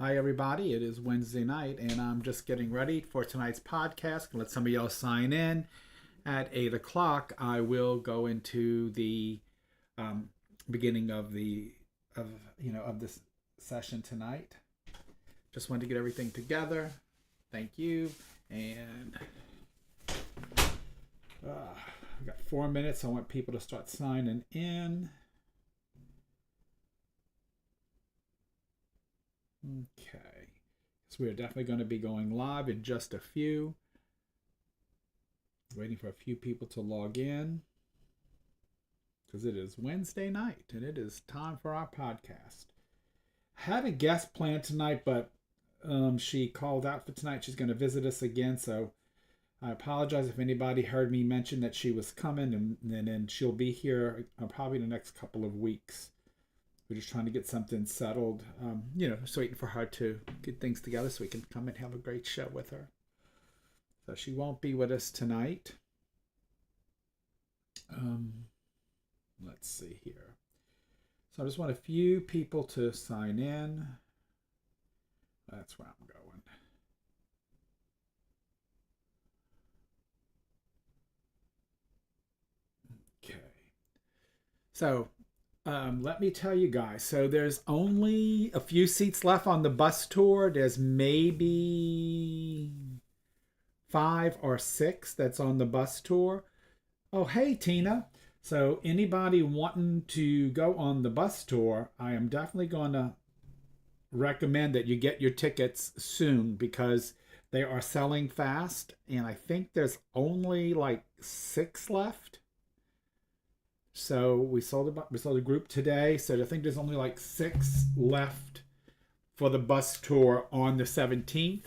Hi, everybody. It is Wednesday night, and I'm just getting ready for tonight's podcast. Let somebody else sign in. At 8 o'clock, I will go into the um, beginning of this session tonight. Just wanted to get everything together. Thank you. And I've got 4 minutes. I want people to start signing in. Okay. So we're definitely going to be going live in just a few. Waiting for a few people to log in because it is Wednesday night and it is time for our podcast. I had a guest planned tonight, but she called out for tonight. She's going to visit us again, so I apologize if anybody heard me mention that she was coming, and then she'll be here probably in the next couple of weeks. We're just trying to get something settled, just waiting for her to get things together so we can come and have a great show with her. So she won't be with us tonight. Let's see here. So I just want a few people to sign in. That's where I'm going. Okay. So let me tell you guys. So there's only a few seats left on the bus tour. There's maybe 5 or 6 that's on the bus tour. Oh, hey, Tina. So anybody wanting to go on the bus tour, I am definitely going to recommend that you get your tickets soon because they are selling fast, and I think there's only like 6 left. So we sold a group today, so I think there's only like 6 left for the bus tour on the 17th,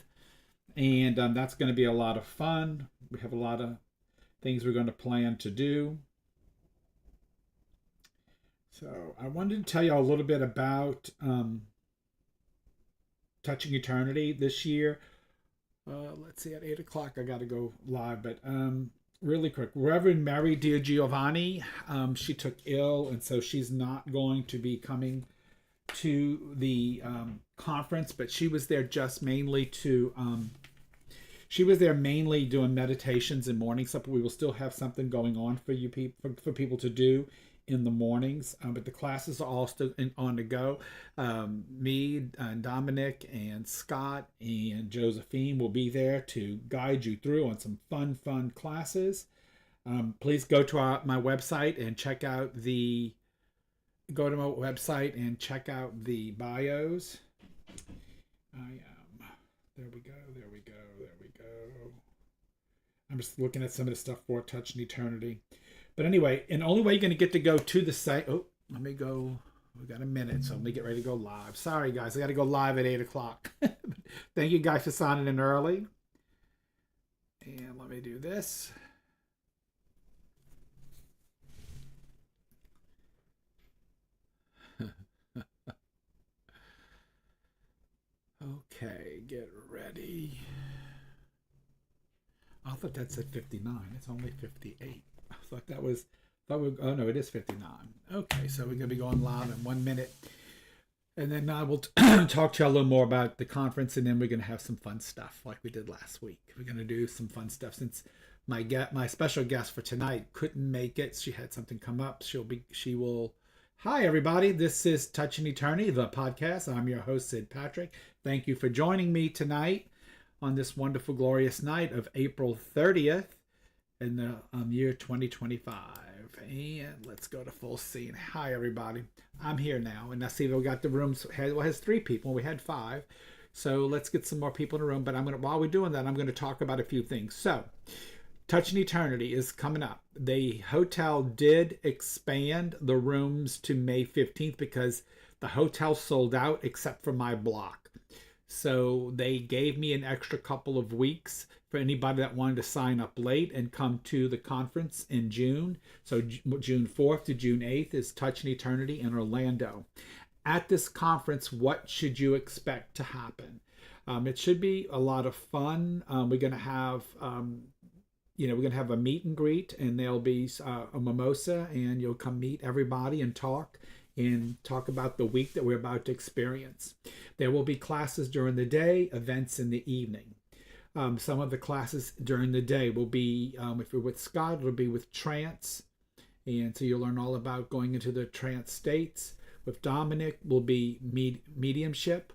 and that's going to be a lot of fun. We have a lot of things we're going to plan to do. So I wanted to tell you a little bit about Touching Eternity this year. Let's see, at 8 o'clock I got to go live, but really quick, Reverend Mary DiGiovanni, she took ill, and so she's not going to be coming to the conference, but she was there just mainly to she was there mainly doing meditations and morning supper. We will still have something going on for you people for people to do in the mornings, but the classes are all still on the go. Me and Dominic and Scott and Josephine will be there to guide you through on some fun classes. Please go to my website and check out the bios. I There we go. I'm just looking at some of the stuff for Touching Eternity. But anyway, and the only way you're going to get to go to the site. Oh, let me go. We got a minute, so let me get ready to go live. Sorry, guys. I got to go live at 8 o'clock. Thank you guys for signing in early. And let me do this. Okay, get ready. I thought that said 59. It's only 58. I thought that was. Oh no, it is 59. Okay, so we're gonna be going live in 1 minute, and then I will talk to you a little more about the conference, and then we're gonna have some fun stuff like we did last week. We're gonna do some fun stuff since my special guest for tonight couldn't make it. She had something come up. She will. Hi everybody, this is Touching Eternity, the podcast. I'm your host Sid Patrick. Thank you for joining me tonight on this wonderful, glorious night of April 30th in the year 2025. And let's go to full scene. Hi, everybody. I'm here now. And I see we got the rooms. Well, it has 3 people. We had 5. So let's get some more people in the room. But while we're doing that, I'm going to talk about a few things. So, Touching Eternity is coming up. The hotel did expand the rooms to May 15th because the hotel sold out except for my block. So they gave me an extra couple of weeks for anybody that wanted to sign up late and come to the conference in June. So June 4th to June 8th is Touching Eternity in Orlando. At this conference, what should you expect to happen? It should be a lot of fun. We're going to have we're going to have a meet and greet, and there'll be a mimosa, and you'll come meet everybody and talk and talk about the week that we're about to experience. There will be classes during the day, events in the evening. Some of the classes during the day will be, if you're with Scott, it'll be with trance. And so you'll learn all about going into the trance states. With Dominic, will be mediumship.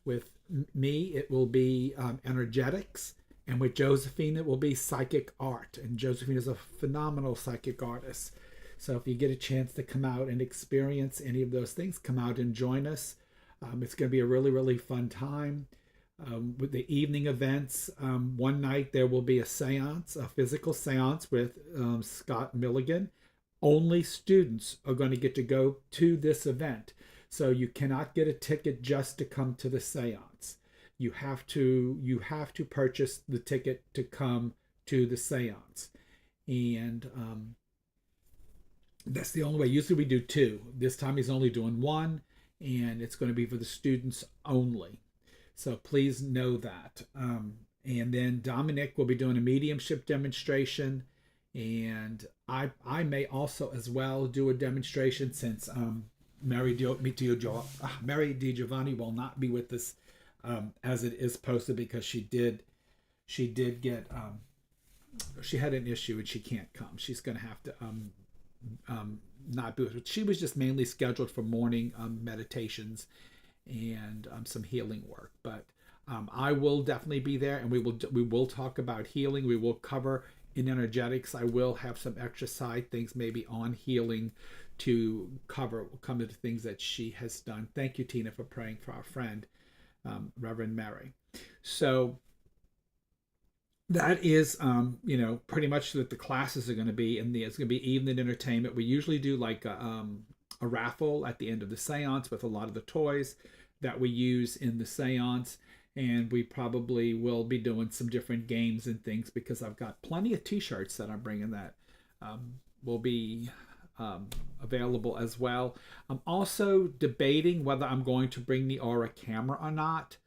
With me, it will be energetics. And with Josephine, it will be psychic art. And Josephine is a phenomenal psychic artist. So if you get a chance to come out and experience any of those things, come out and join us. It's going to be a really, really fun time. With the evening events, one night there will be a seance, a physical seance with Scott Milligan. Only students are going to get to go to this event. So you cannot get a ticket just to come to the seance. You have to purchase the ticket to come to the seance. And that's the only way. Usually we do two. This time he's only doing one, and it's going to be for the students only. So please know that. And then Dominic will be doing a mediumship demonstration. And I may also as well do a demonstration, since Mary DiGiovanni will not be with us as it is posted, because she did get she had an issue and she can't come. She's going to have to not be with us. She was just mainly scheduled for morning meditations and some healing work, but I will definitely be there, and we will talk about healing. We will cover in energetics. I will have some extra side things maybe on healing to cover. We'll come to the things that she has done. Thank you, Tina, for praying for our friend Reverend Mary. So that is pretty much what the classes are going to be. And it's going to be evening entertainment. We usually do like a raffle at the end of the seance with a lot of the toys that we use in the seance. And we probably will be doing some different games and things, because I've got plenty of t-shirts that I'm bringing that will be available as well. I'm also debating whether I'm going to bring the Aura camera or not.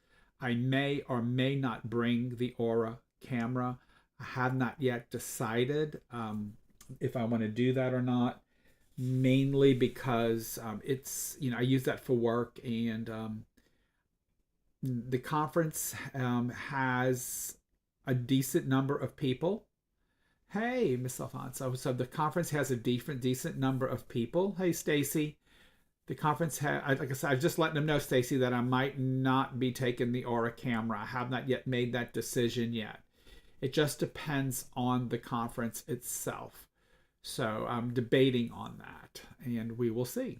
I may or may not bring the Aura camera. I have not yet decided if I want to do that or not, mainly because it's, I use that for work, and the conference has a decent number of people. Hey, Miss Alfonso. So the conference has a decent number of people. Hey, Stacy. The conference like I said, I'm just letting them know, Stacy, that I might not be taking the Aura camera. I have not yet made that decision yet. It just depends on the conference itself. So I'm debating on that, and we will see.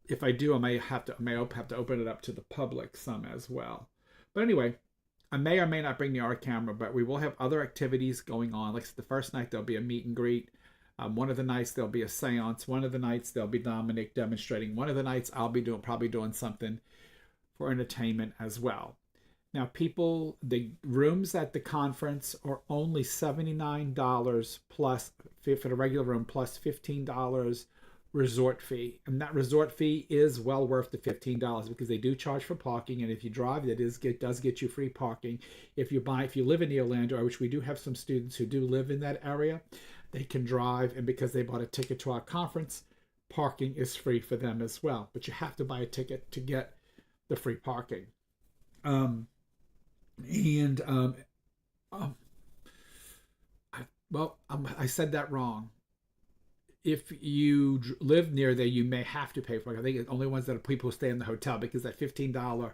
If I do, I may have to open it up to the public some as well. But anyway, I may or may not bring the Aura camera, but we will have other activities going on. Like the first night, there'll be a meet and greet. One of the nights, there'll be a seance. One of the nights, there'll be Dominic demonstrating. One of the nights, I'll be probably doing something for entertainment as well. Now, people, the rooms at the conference are only $79 plus for the regular room, plus $15 resort fee. And that resort fee is well worth the $15, because they do charge for parking, and if you drive, it does get you free parking. If you live in the Orlando, which we do have some students who do live in that area, they can drive, and because they bought a ticket to our conference, parking is free for them as well. But you have to buy a ticket to get the free parking. I said that wrong. If you live near there, you may have to pay for it. I think the only ones that are people who stay in the hotel, because that $15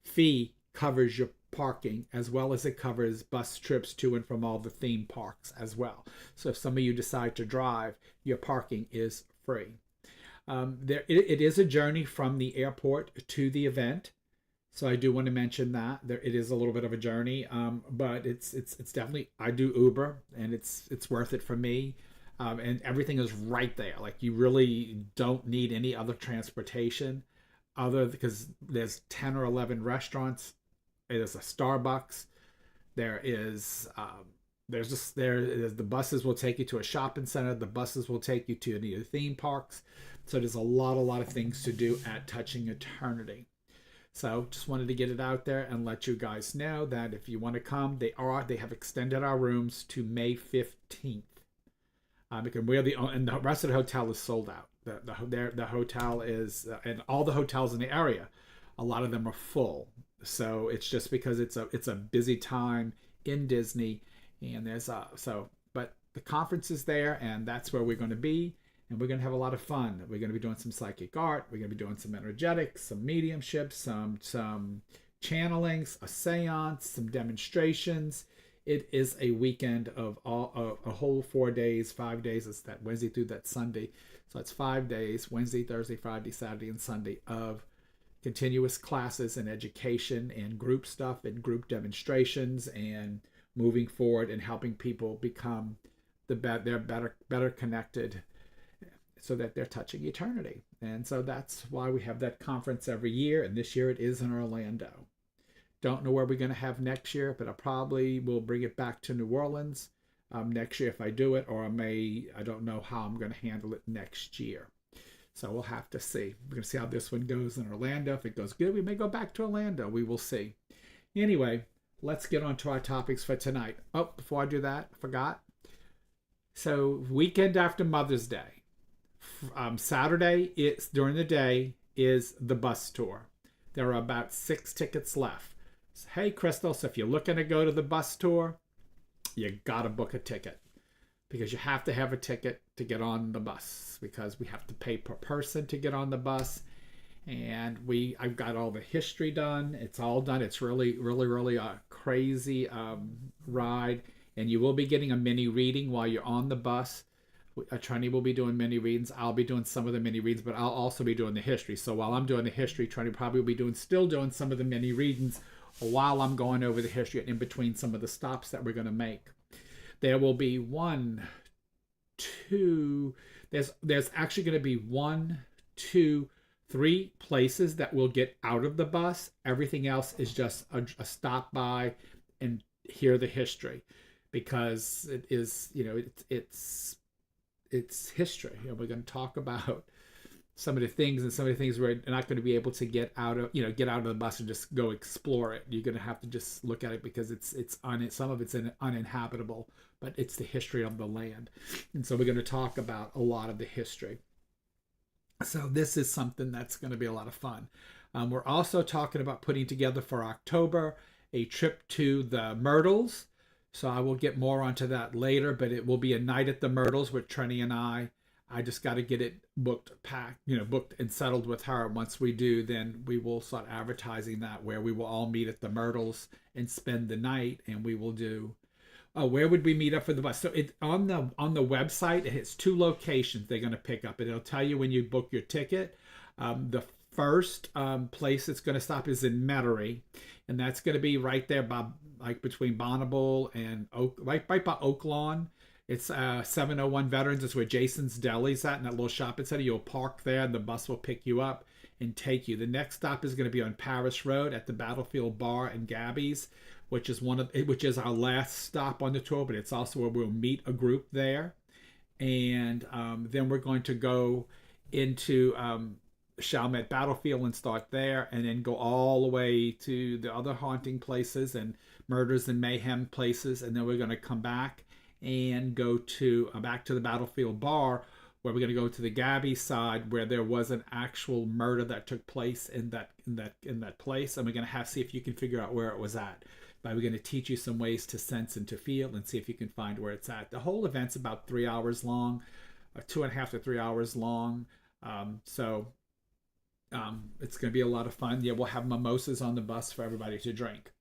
fee covers your parking, as well as it covers bus trips to and from all the theme parks as well. So if some of you decide to drive, your parking is free. It is a journey from the airport to the event. So I do want to mention that it is a little bit of a journey, but it's definitely, I do Uber, and it's worth it for me. And everything is right there. Like, you really don't need any other transportation because there's 10 or 11 restaurants. There's a Starbucks. The buses will take you to a shopping center. The buses will take you to any of the theme parks. So there's a lot of things to do at Touching Eternity. So just wanted to get it out there and let you guys know that if you want to come, they have extended our rooms to May 15th. because we're and the rest of the hotel is sold out. The hotel is, and all the hotels in the area, a lot of them are full. So it's just because it's a busy time in Disney, and there's but the conference is there, and that's where we're going to be, and we're going to have a lot of fun. We're going to be doing some psychic art. We're going to be doing some energetics, some mediumship, some channelings, a seance, some demonstrations. It is a weekend of a whole 4 days, 5 days. It's that Wednesday through that Sunday. So it's 5 days, Wednesday, Thursday, Friday, Saturday, and Sunday of continuous classes and education and group stuff and group demonstrations and moving forward and helping people become they're better connected so that they're touching eternity. And so that's why we have that conference every year. And this year it is in Orlando. Don't know where we're going to have next year, but I probably will bring it back to New Orleans next year if I do it, or I don't know how I'm going to handle it next year. So we'll have to see. We're going to see how this one goes in Orlando. If it goes good, we may go back to Orlando. We will see. Anyway, let's get on to our topics for tonight. Oh, before I do that, I forgot. So weekend after Mother's Day, Saturday, it's during the day, is the bus tour. There are about 6 tickets left. So, hey, Crystal, so if you're looking to go to the bus tour, you got to book a ticket, because you have to have a ticket to get on the bus, because we have to pay per person to get on the bus. And I've got all the history done. It's all done. It's really, really, really a crazy ride. And you will be getting a mini reading while you're on the bus. Trini will be doing mini readings. I'll be doing some of the mini readings, but I'll also be doing the history. So while I'm doing the history, Trini probably will be still doing some of the mini readings while I'm going over the history in between some of the stops that we're going to make. There will be there's actually going to be 1, 2, 3 places that will get out of the bus. Everything else is just a stop by and hear the history, because it is, it's history. We're going to talk about some of the things we're not going to be able to get out of the bus and just go explore it. You're going to have to just look at it, because some of it's uninhabitable, but it's the history of the land. And so we're going to talk about a lot of the history. So this is something that's going to be a lot of fun. We're also talking about putting together for October a trip to the Myrtles. So I will get more onto that later, but it will be a night at the Myrtles with Trini and I. I just got to get it booked and settled with her. Once we do, then we will start advertising that, where we will all meet at the Myrtles and spend the night. And we will do, where would we meet up for the bus? So on the website, it has 2 locations they're going to pick up. And it'll tell you when you book your ticket. The first place it's going to stop is in Metairie, and that's going to be right there between Bonnabel and right by Oak Lawn. It's 701 Veterans. It's where Jason's Deli's at, in that little shopping center. You'll park there, and the bus will pick you up and take you. The next stop is going to be on Paris Road at the Battlefield Bar and Gabby's, which is our last stop on the tour, but it's also where we'll meet a group there. And then we're going to go into Chalmette Battlefield and start there, and then go all the way to the other haunting places and murders and mayhem places, and then we're going to come back and go to back to the Battlefield Bar, where we're going to go to the Gabby side, where there was an actual murder that took place in that place, and we're going to see if you can figure out where it was at. But we're going to teach you some ways to sense and to feel, and see if you can find where it's at. The whole event's about 3 hours long, 2.5 to 3 hours long. It's going to be a lot of fun. Yeah, we'll have mimosas on the bus for everybody to drink.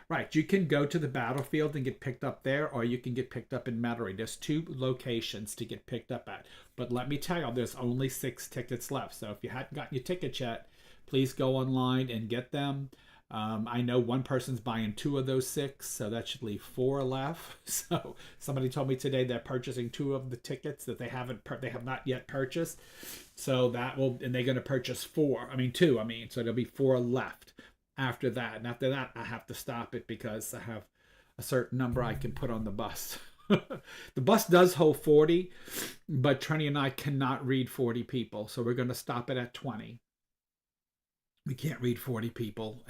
Right, you can go to the Battlefield and get picked up there, or you can get picked up in Metairie. There's 2 locations to get picked up at. But let me tell you, there's only 6 tickets left. So if you hadn't gotten your tickets yet, please go online and get them. I know one person's buying 2 of those 6, so that should leave 4 left. So somebody told me today they're purchasing 2 of the tickets that they have not yet purchased. So and they're going to purchase 2. So there'll be 4 left after that. And after that, I have to stop it, because I have a certain number I can put on the bus. The bus does hold 40, but Trini and I cannot read 40 people, so we're going to stop it at 20. We can't read 40 people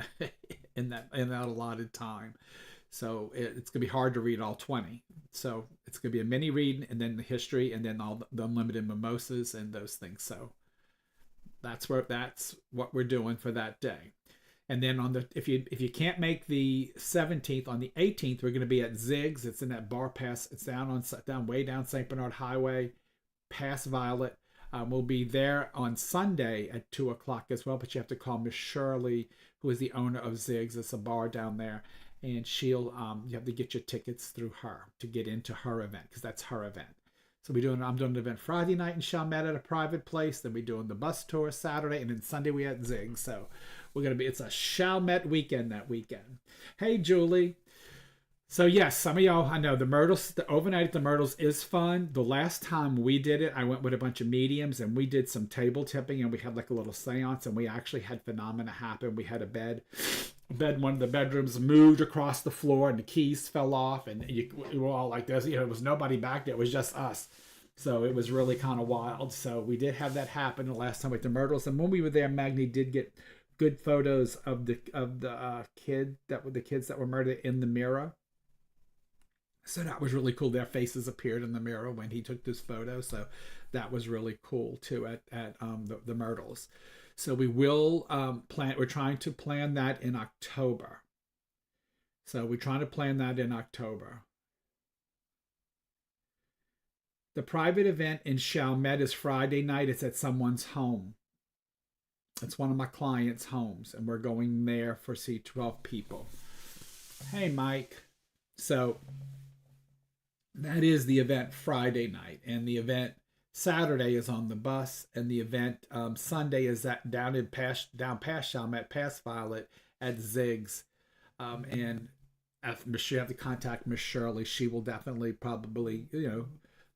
in that allotted time. So it's going to be hard to read all 20. So it's going to be a mini read and then the history and then all the unlimited mimosas and those things. So that's what we're doing for that day. And then on the if you can't make the 17th, on the 18th we're going to be at Ziggs. It's in that bar pass. It's down way down St. Bernard Highway, past Violet. We'll be there on Sunday at 2 o'clock as well. But you have to call Miss Shirley, who is the owner of Ziggs. It's a bar down there, and she'll you have to get your tickets through her to get into her event because that's her event. So I'm doing an event Friday night in Chalmette at a private place. Then we're doing the bus tour Saturday, and then Sunday we at Ziggs. So it's a Chalmette weekend that weekend. Hey, Julie. So yes, some of y'all, I know the overnight at the Myrtles is fun. The last time we did it, I went with a bunch of mediums and we did some table tipping and we had like a little seance and we actually had phenomena happen. We had a bed, one of the bedrooms moved across the floor and the keys fell off and we were all like this. It was nobody back there. It was just us. So it was really kind of wild. So we did have that happen the last time with the Myrtles. And when we were there, Magni did get good photos of the kids that were murdered in the mirror. So that was really cool. Their faces appeared in the mirror when he took this photo. So that was really cool too at the Myrtles. So we will we're trying to plan that in October. So we're trying to plan that in October. The private event in Chalmette is Friday night. It's at someone's home. It's one of my clients' homes, and we're going there for 12 people. Hey, Mike. So that is the event Friday night, and the event Saturday is on the bus, and the event Sunday is down past Chalmette, past Violet at Ziggs, and you have to contact Miss Shirley. She will definitely probably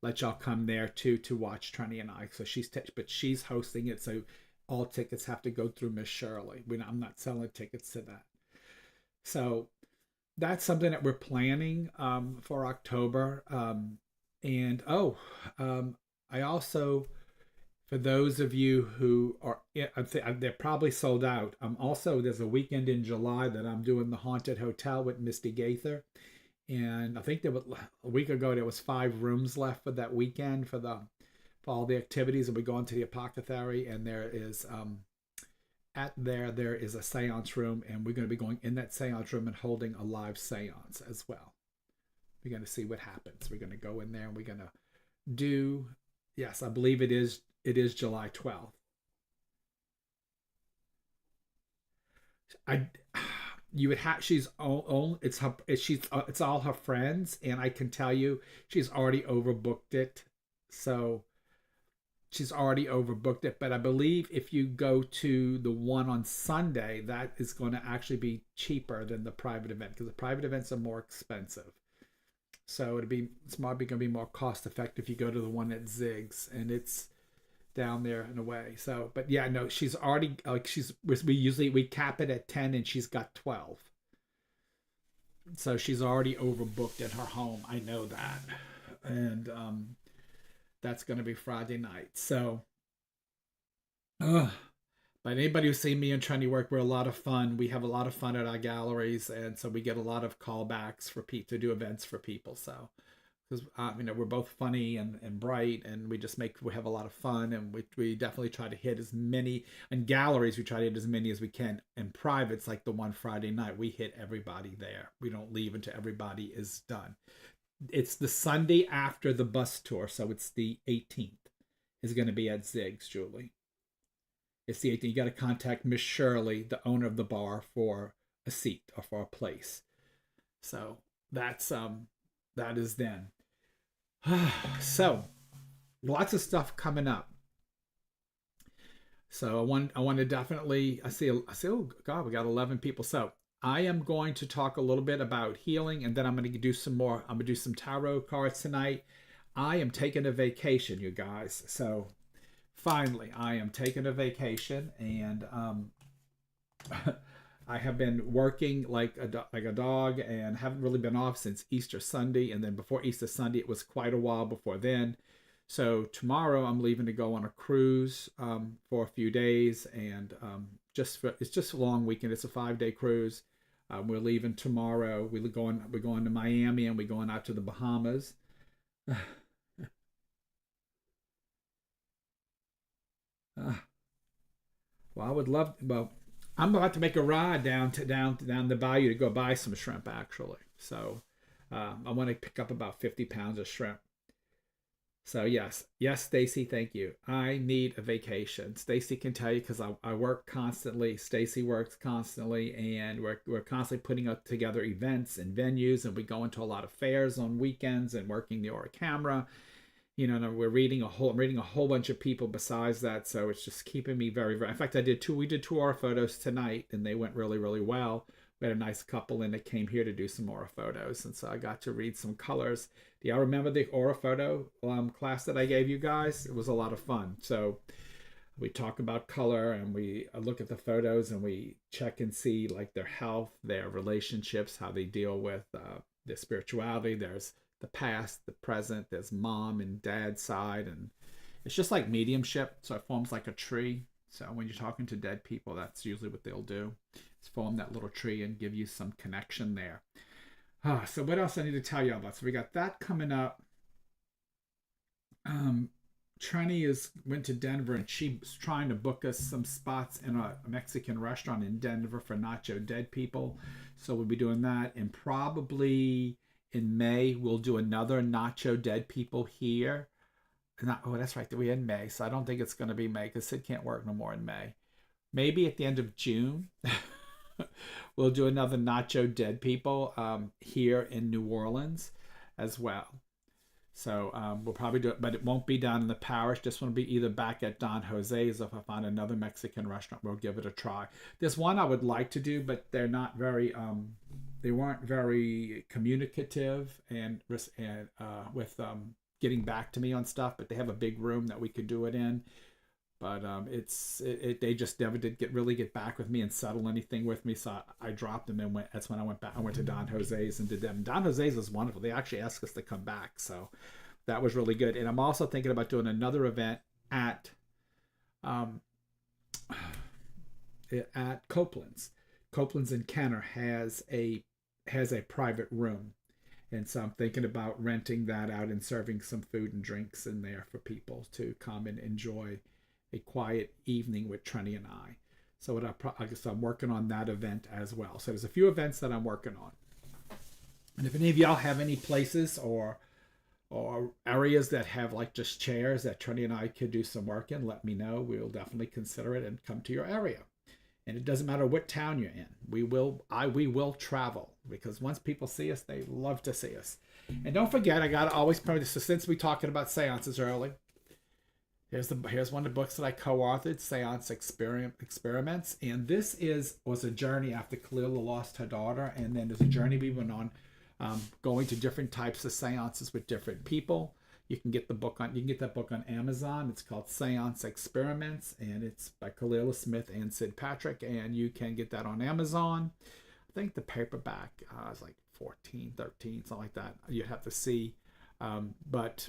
let y'all come there too to watch Trini and I. So she's hosting it, so all tickets have to go through Miss Shirley. I'm not selling tickets to that. So that's something that we're planning for October. I also, for those of you who are, they're probably sold out. There's a weekend in July that I'm doing the Haunted Hotel with Misty Gaither. And I think a week ago, there was 5 rooms left for that weekend for all the activities. And we go into the Apothecary, and there is there is a seance room, and we're going to be going in that seance room and holding a live seance as well. We're going to see what happens. We're going to go in there and we're going to do, yes, I believe it is July 12th. It's all her friends, and I can tell you she's already overbooked it. So she's already overbooked it, but I believe if you go to the one on Sunday, that is going to actually be cheaper than the private event because the private events are more expensive. So it's probably going to be more cost effective if you go to the one at Ziggs, and it's down there in a way. So, but yeah, no, she's already we cap it at 10 and she's got 12. So she's already overbooked at her home. I know that. And that's going to be Friday night. So, but anybody who's seen me and Trini work, we're a lot of fun. We have a lot of fun at our galleries, and so we get a lot of callbacks for people to do events for people. So, because we're both funny and bright, and we have a lot of fun, and we definitely try to hit as many in galleries. We try to hit as many as we can. In privates, like the one Friday night, we hit everybody there. We don't leave until everybody is done. It's the Sunday after the bus tour, so it's the 18th. Is going to be at Ziggs, Julie. It's the 18th. You got to contact Miss Shirley, the owner of the bar, for a seat or for a place. So that is then. So lots of stuff coming up. So I want to definitely. I see. Oh God, we got 11 people. So I am going to talk a little bit about healing, and then I'm going to do some more. I'm going to do some tarot cards tonight. I am taking a vacation, you guys. So finally, I am taking a vacation, and I have been working like a dog, and haven't really been off since Easter Sunday. And then before Easter Sunday, it was quite a while before then. So tomorrow I'm leaving to go on a cruise for a few days, and it's just a long weekend. It's a 5-day cruise. We're leaving tomorrow. We're going to Miami, and we're going out to the Bahamas. Uh, well, I would love. Well, I'm about to make a ride down the bayou to go buy some shrimp actually. So I want to pick up about 50 pounds of shrimp. So yes, Stacy, thank you. I need a vacation. Stacy can tell you because I work constantly. Stacy works constantly, and we're constantly putting up together events and venues, and we go into a lot of fairs on weekends and working the Aura camera. And I'm reading a whole bunch of people besides that, so it's just keeping me very, very. In fact, we did 2 aura photos tonight, and they went really, really well. We had a nice couple in that came here to do some aura photos, and so I got to read some colors. Do y'all remember the aura photo class that I gave you guys? It was a lot of fun. So we talk about color, and we look at the photos, and we check and see like their health, their relationships, how they deal with their spirituality. There's the past, the present, there's mom and dad's side, and it's just like mediumship, so it forms like a tree. So when you're talking to dead people, that's usually what they'll do, is form that little tree and give you some connection there. So what else I need to tell you about? So we got that coming up. Trini went to Denver, and she's trying to book us some spots in a Mexican restaurant in Denver for Nacho Dead people. So we'll be doing that, and probably in May we'll do another Nacho Dead people here. That's right, we're in May, so I don't think it's going to be May because Sid can't work no more in May. Maybe at the end of June we'll do another Nacho Dead people here in New Orleans as well. So we'll probably do it, but it won't be down in the parish. This one will be either back at Don Jose's, or if I find another Mexican restaurant, we'll give it a try. There's one I would like to do, but they're not very, they weren't very communicative and with getting back to me on stuff. But they have a big room that we could do it in. But they just never did get back with me and settle anything with me. So I dropped them and went. That's when I went back. I went to Don Jose's and did them. Don Jose's was wonderful. They actually asked us to come back, so that was really good. And I'm also thinking about doing another event at Copeland's. Copeland's in Kenner has a private room, and so I'm thinking about renting that out and serving some food and drinks in there for people to come and enjoy a quiet evening with Trini and I. So I'm working on that event as well. So there's a few events that I'm working on. And if any of y'all have any places or areas that have like just chairs that Trini and I could do some work in, let me know. We'll definitely consider it and come to your area. And it doesn't matter what town you're in. We will travel, because once people see us, they love to see us. And don't forget, I gotta always promote this. So since we talking about seances early, here's one of the books that I co-authored, Seance Experiments. And this was a journey after Kalila lost her daughter, and then there's a journey we went on, going to different types of seances with different people. You can get that book on Amazon. It's called Seance Experiments, and it's by Kalila Smith and Sid Patrick, and you can get that on Amazon. I think the paperback is like 14, 13, something like that. You'd have to see, but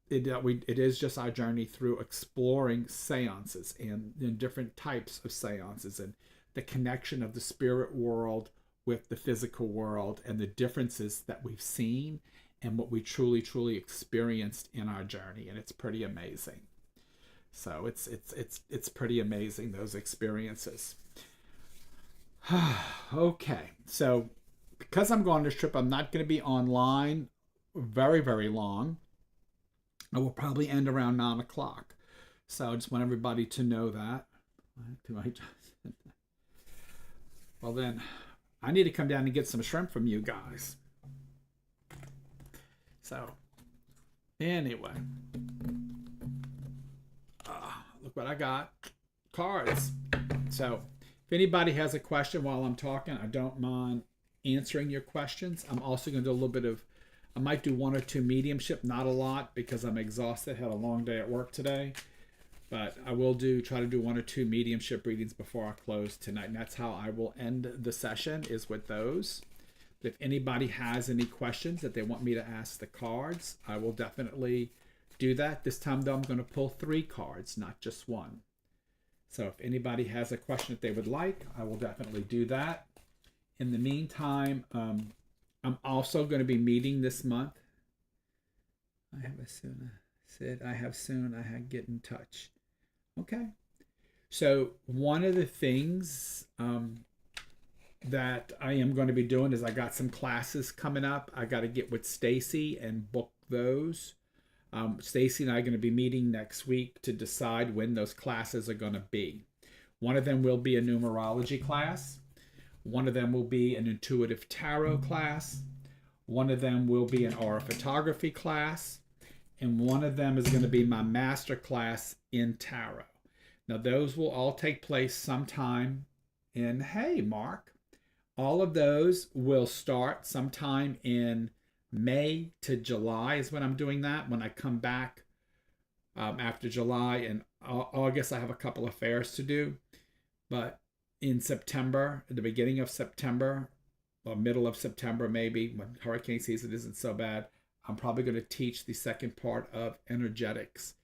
it is just our journey through exploring seances and different types of seances, and the connection of the spirit world with the physical world, and the differences that we've seen and what we truly, truly experienced in our journey. And it's pretty amazing. So it's pretty amazing, those experiences. Okay, so because I'm going on this trip, I'm not going to be online very, very long. I will probably end around 9 o'clock. So I just want everybody to know that. Well then, I need to come down and get some shrimp from you guys. So, anyway. Look what I got. Cards. So, if anybody has a question while I'm talking, I don't mind answering your questions. I'm also going to do a little bit of, I might do 1 or 2 mediumship, not a lot because I'm exhausted, had a long day at work today. But I will try to do 1 or 2 mediumship readings before I close tonight. And that's how I will end the session, is with those. But if anybody has any questions that they want me to ask the cards, I will definitely do that. This time, though, I'm going to pull 3 cards, not just 1. So if anybody has a question that they would like, I will definitely do that. In the meantime, I'm also going to be meeting this month. I have a soon. Said I have soon. I had get in touch. Okay. So one of the things that I am going to be doing is I got some classes coming up. I got to get with Stacy and book those. Stacy and I are going to be meeting next week to decide when those classes are going to be. One of them will be a numerology class. One of them will be an intuitive tarot class. One of them will be an aura photography class. And one of them is going to be my master class in tarot. Now, those will all take place sometime in, hey, Mark, all of those will start sometime in May to July is when I'm doing that. When I come back after July and August, I have a couple of fairs to do. But in September, at the beginning of September, or middle of September maybe, when hurricane season isn't so bad, I'm probably going to teach the second part of energetics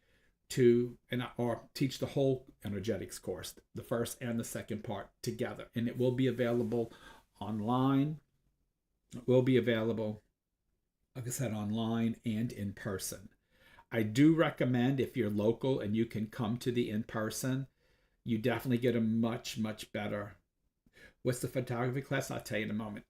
or teach the whole energetics course, the first and the second part together. And it will be available online. It will be available, like I said, online and in person. I do recommend if you're local and you can come to the in-person, you definitely get a much, much better. What's the photography class? I'll tell you in a moment.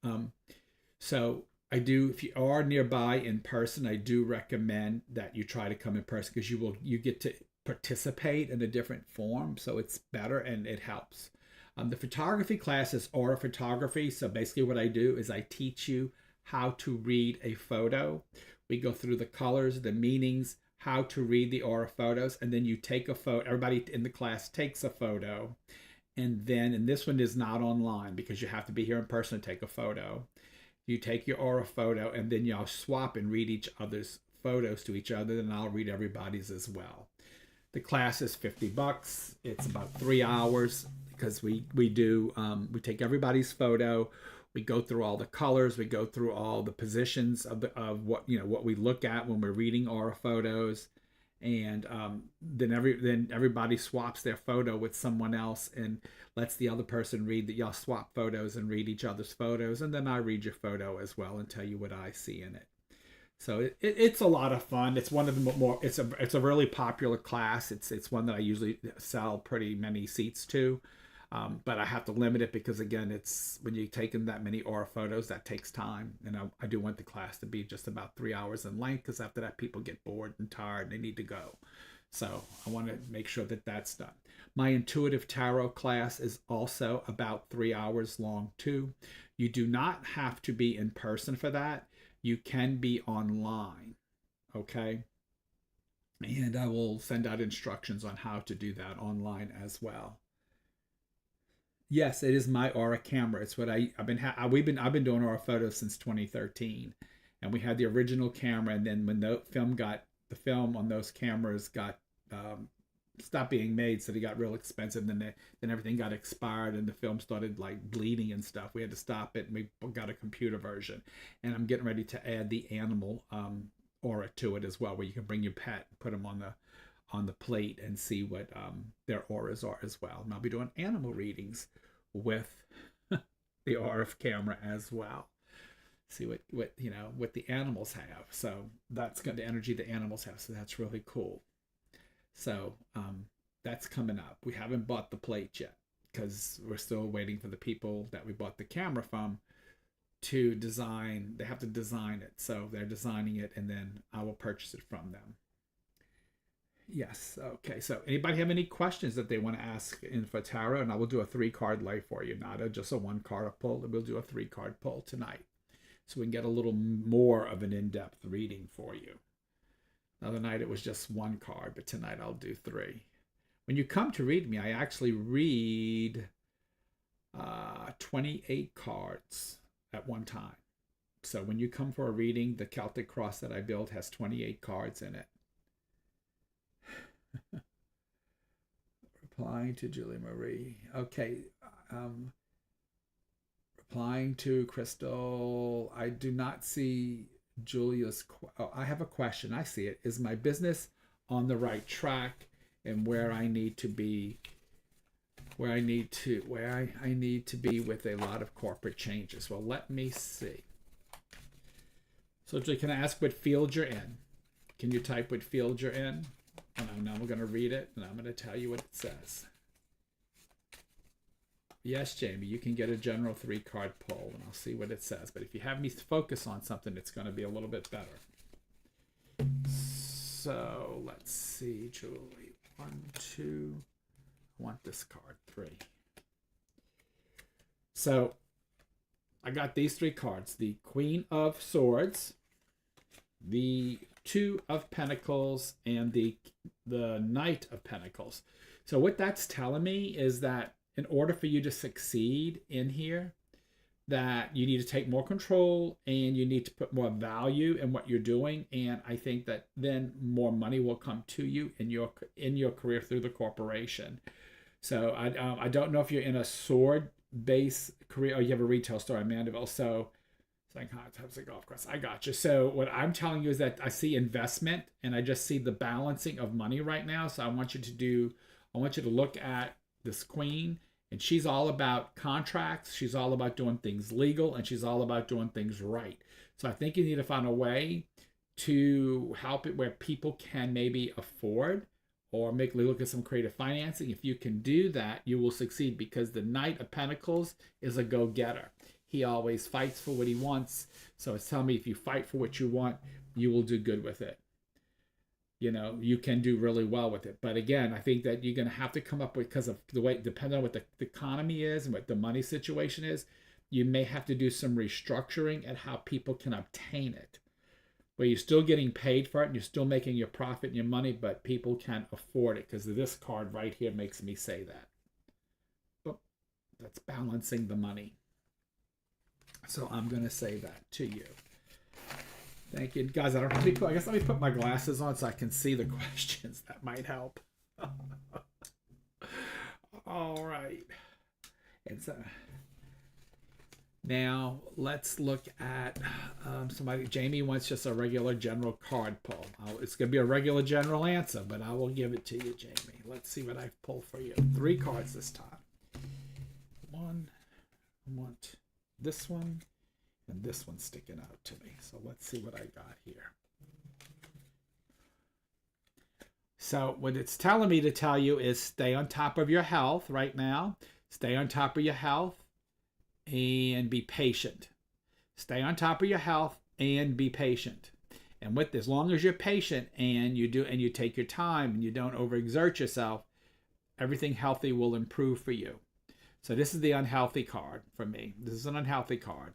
So I do, if you are nearby in person, I do recommend that you try to come in person because you get to participate in a different form. So it's better and it helps. The photography class is aura photography. So basically what I do is I teach you how to read a photo. We go through the colors, the meanings, how to read the aura photos, and then you take a photo. Everybody in the class takes a photo. And this one is not online because you have to be here in person to take a photo. You take your aura photo and then y'all swap and read each other's photos to each other, and I'll read everybody's as well. The class is $50. It's about 3 hours because we take everybody's photo. We go through all the colors. We go through all the positions of what we look at when we're reading aura photos, and then everybody swaps their photo with someone else and lets the other person read that. Y'all swap photos and read each other's photos, and then I read your photo as well and tell you what I see in it. So it's a lot of fun. It's one of the more it's a really popular class. It's one that I usually sell pretty many seats to. But I have to limit it because, again, it's when you're taking that many aura photos, that takes time. And I do want the class to be just about 3 hours in length because after that, people get bored and tired and they need to go. So I want to make sure that that's done. My intuitive tarot class is also about 3 hours long, too. You do not have to be in person for that. You can be online, okay? And I will send out instructions on how to do that online as well. Yes, it is my aura camera. It's what I've been doing aura photos since 2013, and we had the original camera. And then when the film on those cameras got stopped being made, so they got real expensive. Then everything got expired, and the film started like bleeding and stuff. We had to stop it, and we got a computer version. And I'm getting ready to add the animal aura to it as well, where you can bring your pet, put them on the plate and see what their auras are as well. And I'll be doing animal readings with the aura camera as well. See what the animals have. So that's got the energy the animals have. So that's really cool. So that's coming up. We haven't bought the plate yet because we're still waiting for the people that we bought the camera from to design. They have to design it. So they're designing it, and then I will purchase it from them. Yes. Okay. So anybody have any questions that they want to ask in for tarot? And I will do a 3-card lay for you, not just a 1-card pull. We'll do a 3-card pull tonight, so we can get a little more of an in-depth reading for you. The other night it was just 1 card, but tonight I'll do 3. When you come to read me, I actually read 28 cards at one time. So when you come for a reading, the Celtic cross that I build has 28 cards in it. Replying to Julie Marie. Okay. Replying to Crystal. I do not see Julia's. I have a question. I see it. Is my business on the right track and where I need to be where I need to be with a lot of corporate changes. Well, let me see. So can I ask what field you're in? Can you type what field you're in? And now we're going to read it, and I'm going to tell you what it says. Yes, Jamie, you can get a general 3-card pull, and I'll see what it says. But if you have me focus on something, it's going to be a little bit better. So let's see, Julie. 1, 2. I want this card. 3. So I got these 3 cards: the Queen of Swords, the 2 of Pentacles, and the Knight of Pentacles. So what that's telling me is that in order for you to succeed in here, that you need to take more control and you need to put more value in what you're doing. And I think that then more money will come to you in your career through the corporation. So I don't know if you're in a sword-based career or you have a retail store in Mandeville. So it's like types of golf course. I got you. So what I'm telling you is that I see investment and I just see the balancing of money right now. So I want you to look at this queen, and she's all about contracts. She's all about doing things legal, and she's all about doing things right. So I think you need to find a way to help it where people can maybe afford or look at some creative financing. If you can do that, you will succeed, because the Knight of Pentacles is a go-getter. He always fights for what he wants. So it's telling me if you fight for what you want, you will do good with it. You can do really well with it. But again, I think that you're going to have to come up with, because of the way, depending on what the economy is and what the money situation is, you may have to do some restructuring at how people can obtain it, where you're still getting paid for it and you're still making your profit and your money, but people can't afford it, because this card right here makes me say that. But that's balancing the money. So I'm going to say that to you. Thank you. Guys, I guess let me put my glasses on so I can see the questions. That might help. All right. Now, let's look at somebody. Jamie wants just a regular general card pull. It's going to be a regular general answer, but I will give it to you, Jamie. Let's see what I've pulled for you. 3 cards this time. 1. I want this one. And this one's sticking out to me. So let's see what I got here. So what it's telling me to tell you is stay on top of your health right now. Stay on top of your health and be patient. Stay on top of your health and be patient. And with as long as you're patient and you take your time and you don't overexert yourself, everything healthy will improve for you. So this is the unhealthy card for me. This is an unhealthy card.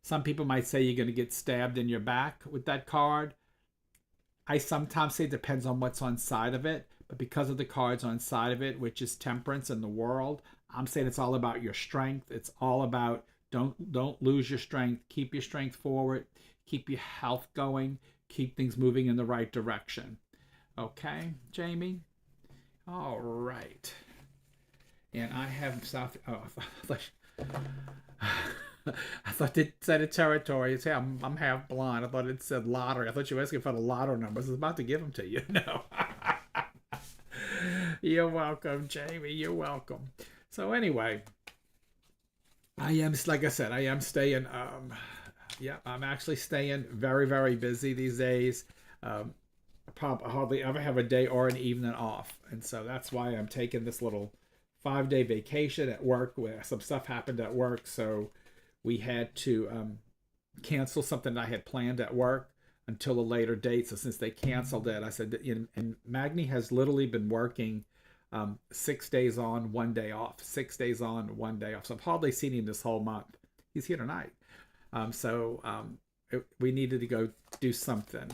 Some people might say you're going to get stabbed in your back with that card. I sometimes say it depends on what's on side of it, but because of the cards on side of it, which is temperance in the world, I'm saying it's all about your strength. It's all about don't lose your strength. Keep your strength forward. Keep your health going. Keep things moving in the right direction. Okay, Jamie? All right. And I have South... I thought it said a territory. Say I'm half blind. I thought it said lottery. I thought you were asking for the lotto numbers. I was about to give them to you. No. You're welcome, Jamie. You're welcome. So anyway, I am, like I said, I am staying. I'm actually staying very, very busy these days. I hardly ever have a day or an evening off, and so that's why I'm taking this little 5-day vacation at work, where some stuff happened at work, so we had to cancel something I had planned at work until a later date. So since they canceled it, I said, and Magni has literally been working 6 days on, 1 day off, 6 days on, 1 day off. So I've hardly seen him this whole month. He's here tonight. We needed to go do something.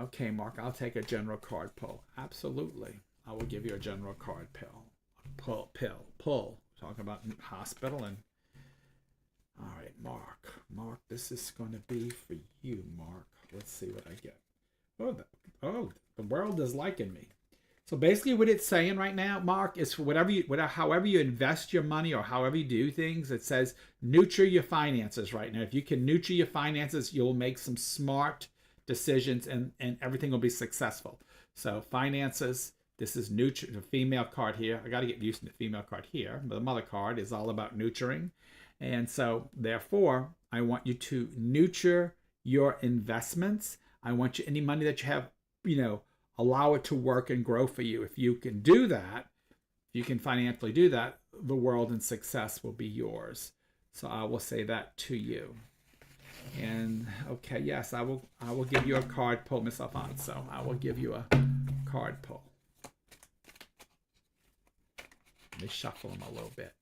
Okay, Mark, I'll take a general card pull. Absolutely. I will give you a general card pull. Talking about hospital and... All right, Mark, this is going to be for you, Mark. Let's see what I get. The world is liking me. So basically what it's saying right now, Mark, is for however you invest your money or however you do things, it says nurture your finances right now. If you can nurture your finances, you'll make some smart decisions and everything will be successful. So finances, This is nurture, the female card here. I got to get used to the female card here, but the mother card is all about nurturing. And so, therefore, I want you to nurture your investments. I want you, any money that you have, allow it to work and grow for you. If you can do that, if you can financially do that, the world and success will be yours. So I will say that to you. And okay, yes, I will give you a card pull, Miss Alfonso. I will give you a card pull. Let me shuffle them a little bit.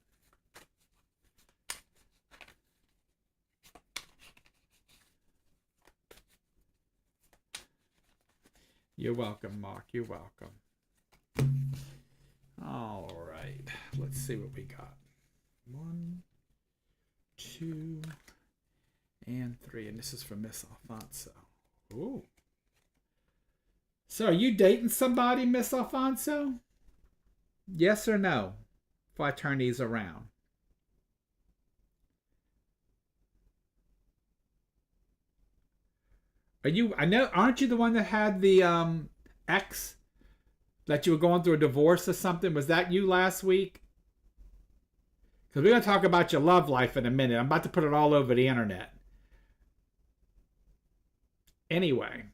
You're welcome, Mark. You're welcome. All right. Let's see what we got. 1, 2, and 3. And this is from Miss Alfonso. Ooh. So are you dating somebody, Miss Alfonso? Yes or no? Before I turn these around. Aren't you the one that had the ex that you were going through a divorce or something? Was that you last week? Because we're going to talk about your love life in a minute. I'm about to put it all over the internet. Anyway,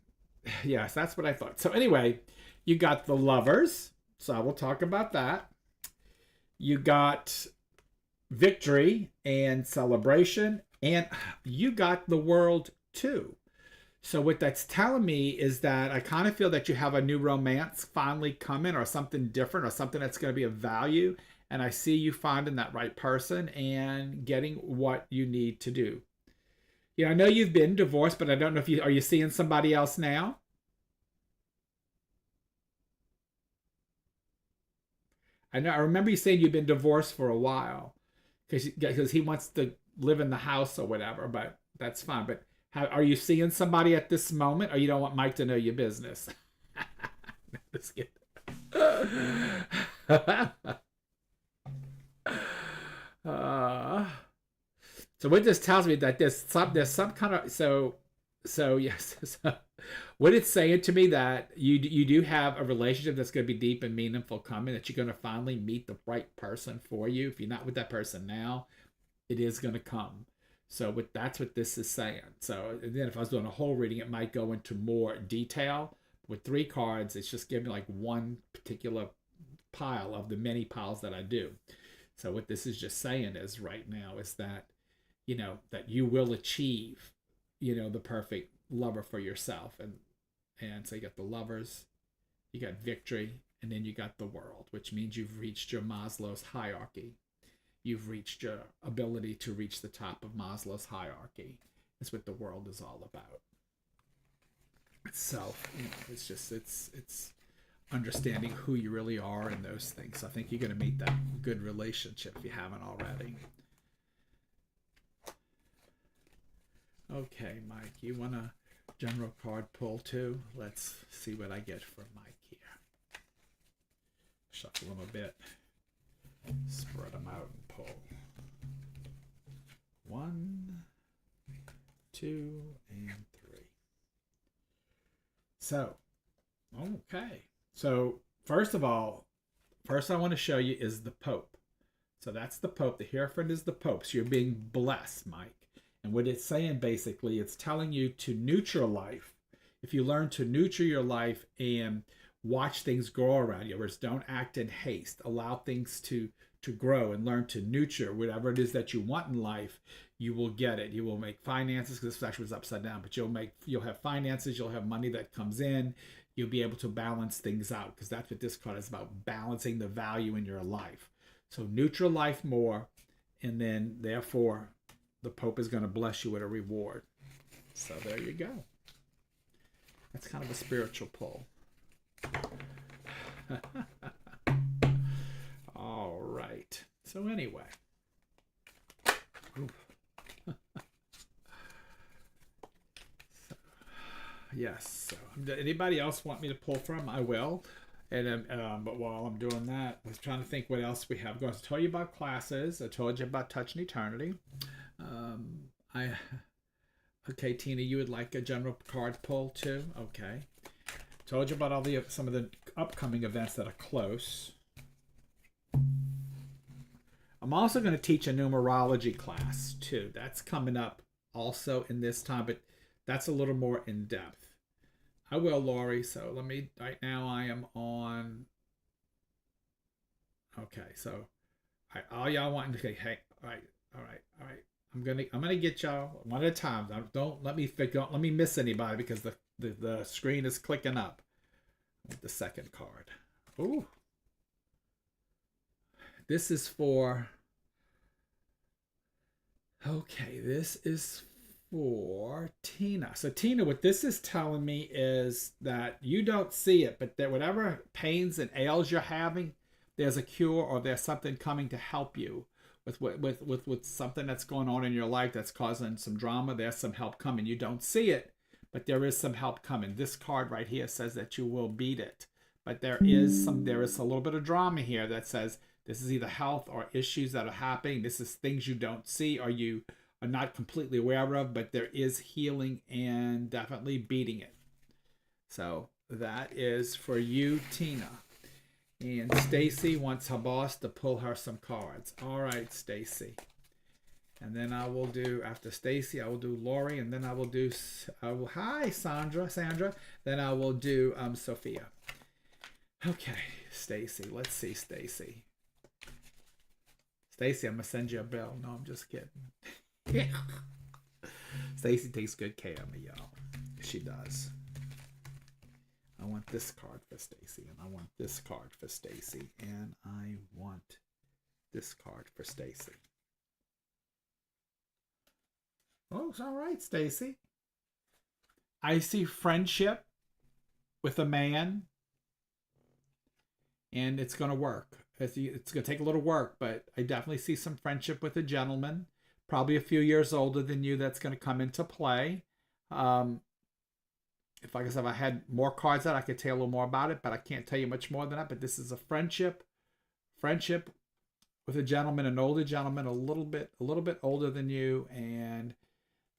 yes, that's what I thought. So anyway, you got the Lovers. So I will talk about that. You got Victory and Celebration. And you got the World too. So what that's telling me is that I kind of feel that you have a new romance finally coming, or something different, or something that's going to be of value. And I see you finding that right person and getting what you need to do. I know you've been divorced, but I don't know if are you seeing somebody else now? I remember you saying you've been divorced for a while because he wants to live in the house or whatever, but that's fine. But are you seeing somebody at this moment, or you don't want Mike to know your business? Let's get so what this tells me that there's some kind of so yes. So what it's saying to me that you do have a relationship that's going to be deep and meaningful coming, that you're going to finally meet the right person for you. If you're not with that person now, it is going to come. So that's what this is saying. So then if I was doing a whole reading, it might go into more detail. With 3 cards, it's just giving like one particular pile of the many piles that I do. So what this is just saying is right now is that, that you will achieve, the perfect lover for yourself. And so you got the Lovers, you got Victory, and then you got the World, which means you've reached your Maslow's hierarchy. You've reached your ability to reach the top of Maslow's hierarchy. That's what the World is all about. Itself, it's just it's understanding who you really are and those things. So I think you're going to meet that good relationship if you haven't already. Okay, Mike, you want a general card pull too? Let's see what I get for Mike here. Shuffle them a bit. Spread them out and pull. 1, 2, and 3. So, okay. So, first of all, I want to show you is the Pope. So that's the Pope. The Hierophant is the Pope. So you're being blessed, Mike. And what it's saying basically, it's telling you to nurture life. If you learn to nurture your life and watch things grow around you, whereas don't act in haste, allow things to grow and learn to nurture whatever it is that you want in life, you will get it. You will make finances, because this actually was upside down, but you'll have finances, you'll have money that comes in, you'll be able to balance things out, because that's what this card is about, balancing the value in your life. So nurture life more, and then therefore the Pope is going to bless you with a reward. So there you go. That's kind of a spiritual pull. All right. So anyway. Yes. So anybody else want me to pull from? I will. And but while I'm doing that, I was trying to think what else we have going. So I told you about classes. I told you about Touching Eternity. Okay, Tina, you would like a general card pull too? Okay. Told you about all some of the upcoming events that are close. I'm also going to teach a numerology class too. That's coming up also in this time, but that's a little more in depth. I will, Lori. So let me, right now I am on. Okay, so all y'all want to, hey, all right. I'm gonna get y'all one at a time. Don't let me miss anybody because the screen is clicking up. The second card. Ooh. This is for. Okay, this is for Tina. So Tina, what this is telling me is that you don't see it, but that whatever pains and ails you're having, there's a cure or there's something coming to help you with something that's going on in your life that's causing some drama. There's some help coming. You don't see it, but there is some help coming. This card right here says that you will beat it, but there is a little bit of drama here that says this is either health or issues that are happening. This is things you don't see or you are not completely aware of, but there is healing and definitely beating it. So that is for you, Tina. And Stacy wants her boss to pull her some cards. All right, Stacy. And then I will do, after Stacy, I will do Lori, and then I will do, hi, Sandra. Then I will do Sophia. Okay, Stacy. Let's see, Stacy. Stacy, I'm going to send you a bill. No, I'm just kidding. Stacy takes good care of me, y'all. She does. I want this card for Stacy, and I want this card for Stacy, and I want this card for Stacy. Oh, it's all right, Stacy. I see friendship with a man, and it's going to work. It's going to take a little work, but I definitely see some friendship with a gentleman, probably a few years older than you, that's going to come into play. If, like I said, if I had more cards out, I could tell you a little more about it, but I can't tell you much more than that. But this is a friendship with a gentleman, an older gentleman, a little bit older than you, and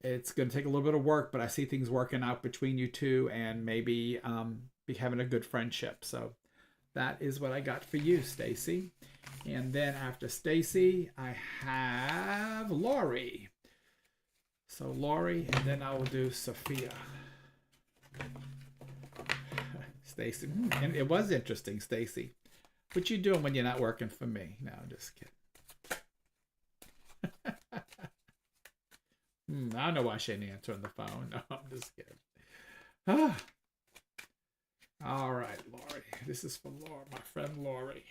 it's going to take a little bit of work, but I see things working out between you two, and maybe be having a good friendship. So that is what I got for you, Stacy. And then after Stacy, I have Lori. So Lori, and then I will do Sophia. Stacy, and it was interesting, Stacy. What you doing when you're not working for me? No, I'm just kidding. I don't know why she ain't answering the phone. No, I'm just kidding. All right, Lori. This is for Laura, my friend Lori.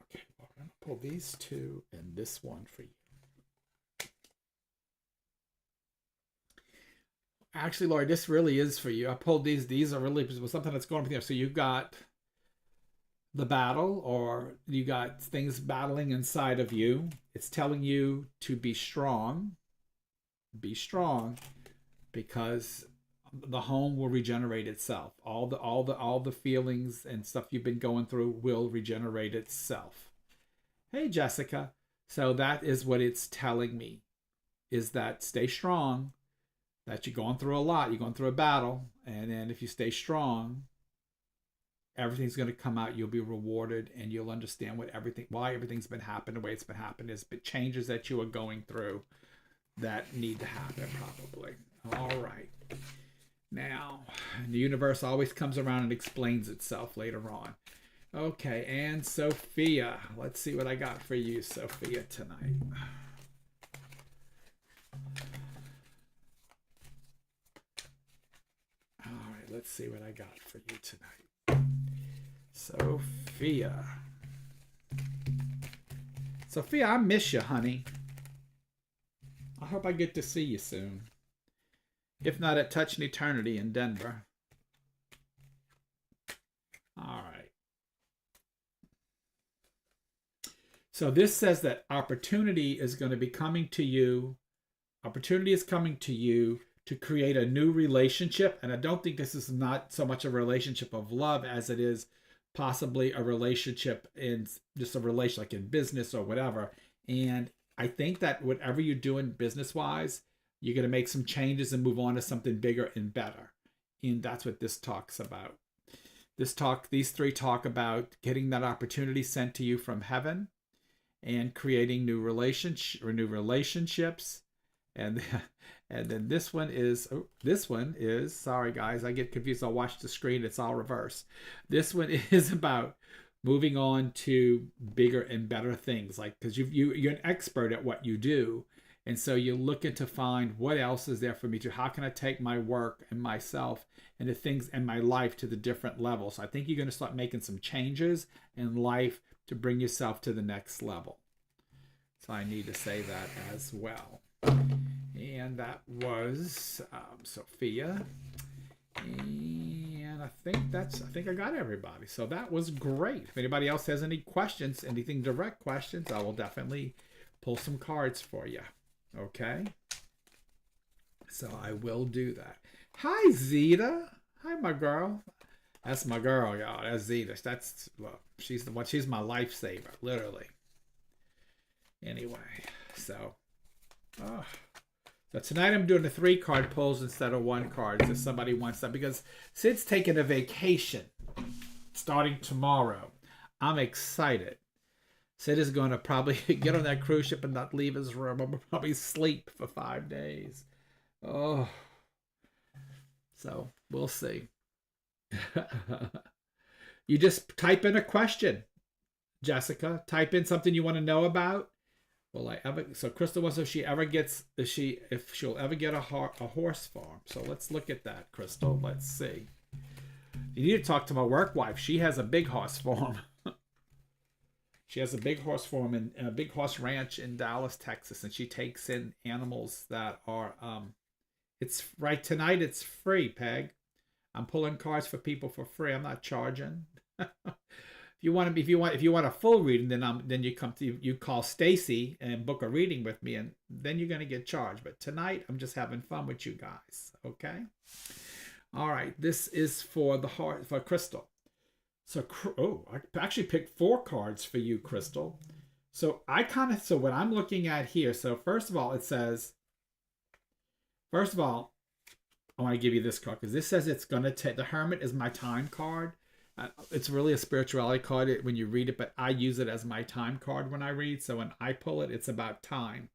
Okay, Lori, I'm gonna pull these two and this one for you. Actually, Lori, this really is for you. I pulled these. These are really something that's going on here. So you've got the battle, or you got things battling inside of you. It's telling you to be strong. Be strong, because the home will regenerate itself. All the feelings and stuff you've been going through will regenerate itself. Hey, Jessica. So that is what it's telling me, is that stay strong. That you're going through a lot. You're going through a battle. And then if you stay strong, everything's going to come out. You'll be rewarded, and you'll understand why everything's been happening the way it's been happening. Is changes that you are going through that need to happen, probably. All right. Now, the universe always comes around and explains itself later on. Okay, and Sophia. Let's see what I got for you, Sophia, tonight. Let's see what I got for you tonight. Sophia. Sophia, I miss you, honey. I hope I get to see you soon. If not at Touch in Eternity in Denver. All right. So this says that opportunity is going to be coming to you. Opportunity is coming to you to create a new relationship. And I don't think this is not so much a relationship of love as it is possibly a relationship in just a relation, like in business or whatever. And I think that whatever you're doing business-wise, you're going to make some changes and move on to something bigger and better. And that's what this talks about. These three talk about getting that opportunity sent to you from heaven and creating new relationships. And and then this one is sorry guys, I get confused. I'll watch the screen. It's all reverse. This one is about moving on to bigger and better things, like because you're an expert at what you do, and so you're looking to find what else is there for me to, how can I take my work and myself and the things and my life to the different levels. So I think you're going to start making some changes in life to bring yourself to the next level. So I need to say that as well. And that was Sophia. And I think I got everybody. So that was great. If anybody else has any questions, anything direct questions, I will definitely pull some cards for you. Okay? So I will do that. Hi, Zeta. Hi, my girl. That's my girl, y'all. That's Zeta. She's the one. She's my lifesaver, literally. Anyway, so tonight I'm doing the 3-card pulls instead of 1 card. If somebody wants that, because Sid's taking a vacation starting tomorrow. I'm excited. Sid is going to probably get on that cruise ship and not leave his room. I'm going to probably sleep for 5 days. Oh. So we'll see. You just type in a question, Jessica. Type in something you want to know about. So Crystal wants if she'll ever get a horse farm. So let's look at that, Crystal. Let's see. You need to talk to my work wife. She has a big horse farm. She has a big horse farm and a big horse ranch in Dallas, Texas, and she takes in animals that are it's right tonight. It's free, Peg. I'm pulling cards for people for free. I'm not charging. If you want a full reading, then you call Stacy and book a reading with me, and then you're going to get charged. But tonight I'm just having fun with you guys. Okay. All right. This is for Crystal. So I actually picked 4 cards for you, Crystal. So what I'm looking at here. So first of all, it says. First of all, I want to give you this card because this says it's going to take. The Hermit is my time card. It's really a spirituality card when you read it, but I use it as my time card when I read. So when I pull it, it's about time.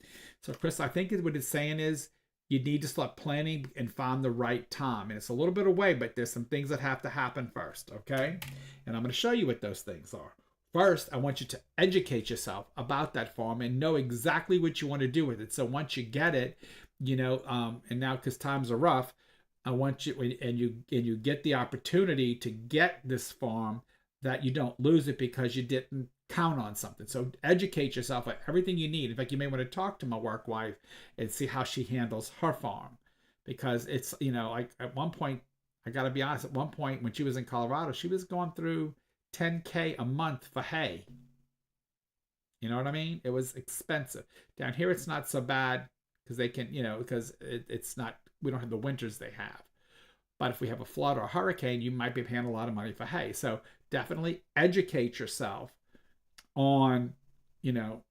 So Chris, I think what it's saying is you need to start planning and find the right time. And it's a little bit away, but there's some things that have to happen first, okay? And I'm going to show you what those things are. First, I want you to educate yourself about that farm and know exactly what you want to do with it. So once you get it, and now because times are rough, I want you, and you get the opportunity to get this farm, that you don't lose it because you didn't count on something. So educate yourself on everything you need. In fact, you may want to talk to my work wife and see how she handles her farm, because it's, like at one point, I got to be honest, at one point when she was in Colorado, she was going through $10K a month for hay. You know what I mean? It was expensive. Down here, it's not so bad because they can, because it's not, we don't have the winters they have. But if we have a flood or a hurricane, you might be paying a lot of money for hay. So definitely educate yourself on, what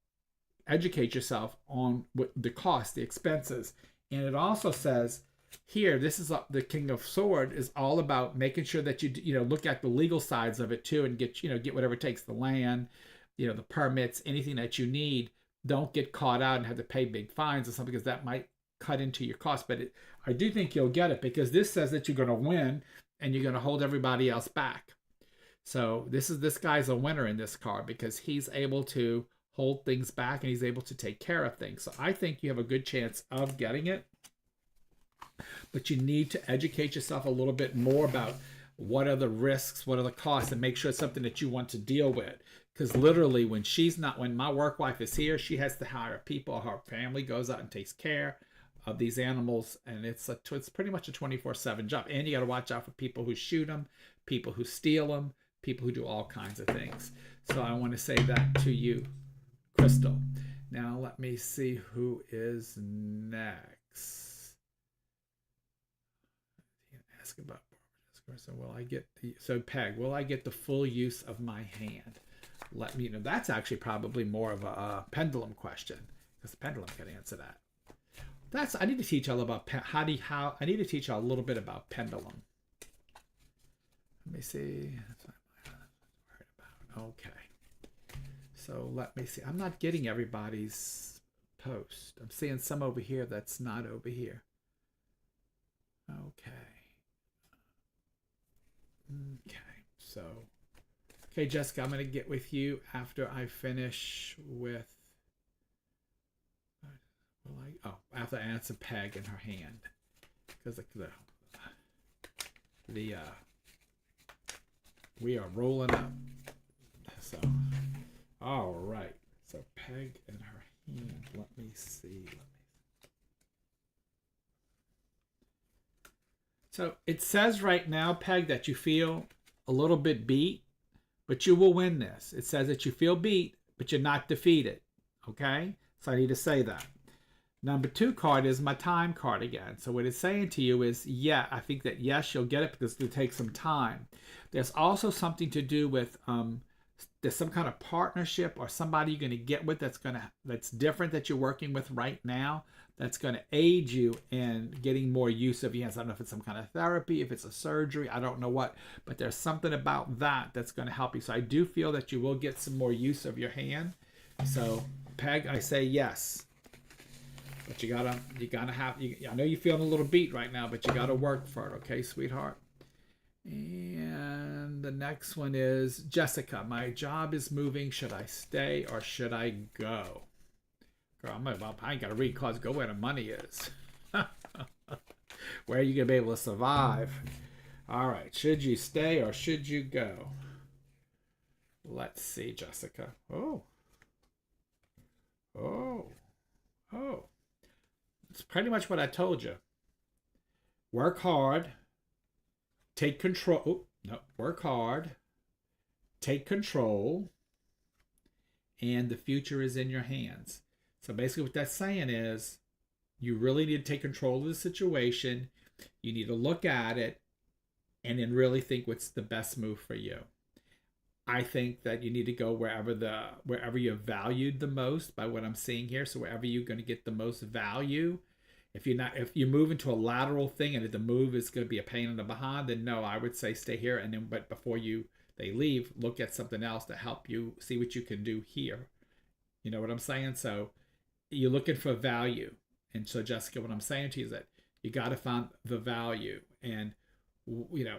the cost, the expenses. And it also says here, this is the King of Swords is all about making sure that you look at the legal sides of it too, and get whatever it takes, the land, the permits, anything that you need. Don't get caught out and have to pay big fines or something, because that might cut into your cost. But I do think you'll get it, because this says that you're going to win and you're going to hold everybody else back. So this guy's a winner in this card, because he's able to hold things back and he's able to take care of things. So I think you have a good chance of getting it, but you need to educate yourself a little bit more about what are the risks, what are the costs, and make sure it's something that you want to deal with. Because literally when my work wife is here, she has to hire people. Her family goes out and takes care of these animals, and it's pretty much a 24/7 job. And you got to watch out for people who shoot them, people who steal them, people who do all kinds of things. So I want to say that to you, Crystal. Now let me see who is next. Ask about Peg, will I get the full use of my hand? Let me know. That's actually probably more of a pendulum question, because the pendulum can answer that. I need to teach y'all about I need to teach y'all a little bit about pendulum. Let me see. That's what I'm worried about. Okay. So let me see. I'm not getting everybody's post. I'm seeing some over here that's not over here. Okay. Okay. So, okay, Jessica, I'm going to get with you after I finish with, after I answer Peg in her hand. Because we are rolling up. So, all right. So Peg in her hand. Let me see. So it says right now, Peg, that you feel a little bit beat, but you will win this. It says that you feel beat, but you're not defeated. Okay? So I need to say that. Number 2 card is my time card again. So what it's saying to you is, yeah, I think that yes, you'll get it because it'll take some time. There's also something to do with there's some kind of partnership or somebody you're going to get with that's different that you're working with right now, that's going to aid you in getting more use of your hands. I don't know if it's some kind of therapy, if it's a surgery, I don't know what, but there's something about that that's going to help you. So I do feel that you will get some more use of your hand. So Peg, I say yes. But you gotta have. I know you're feeling a little beat right now, but you gotta work for it, okay, sweetheart? And the next one is Jessica. My job is moving. Should I stay or should I go? Girl, I ain't gotta read cards. Go where the money is. Where are you gonna be able to survive? All right. Should you stay or should you go? Let's see, Jessica. Oh. It's pretty much what I told you. Work hard. Take control. Work hard. Take control. And the future is in your hands. So basically what that's saying is you really need to take control of the situation. You need to look at it and then really think what's the best move for you. I think that you need to go wherever you're valued the most by what I'm seeing here. So wherever you're going to get the most value. If you move into a lateral thing and if the move is going to be a pain in the behind, then no, I would say stay here. And then, but before they leave, look at something else to help you see what you can do here. You know what I'm saying? So you're looking for value. And so Jessica, what I'm saying to you is that you got to find the value. And, you know,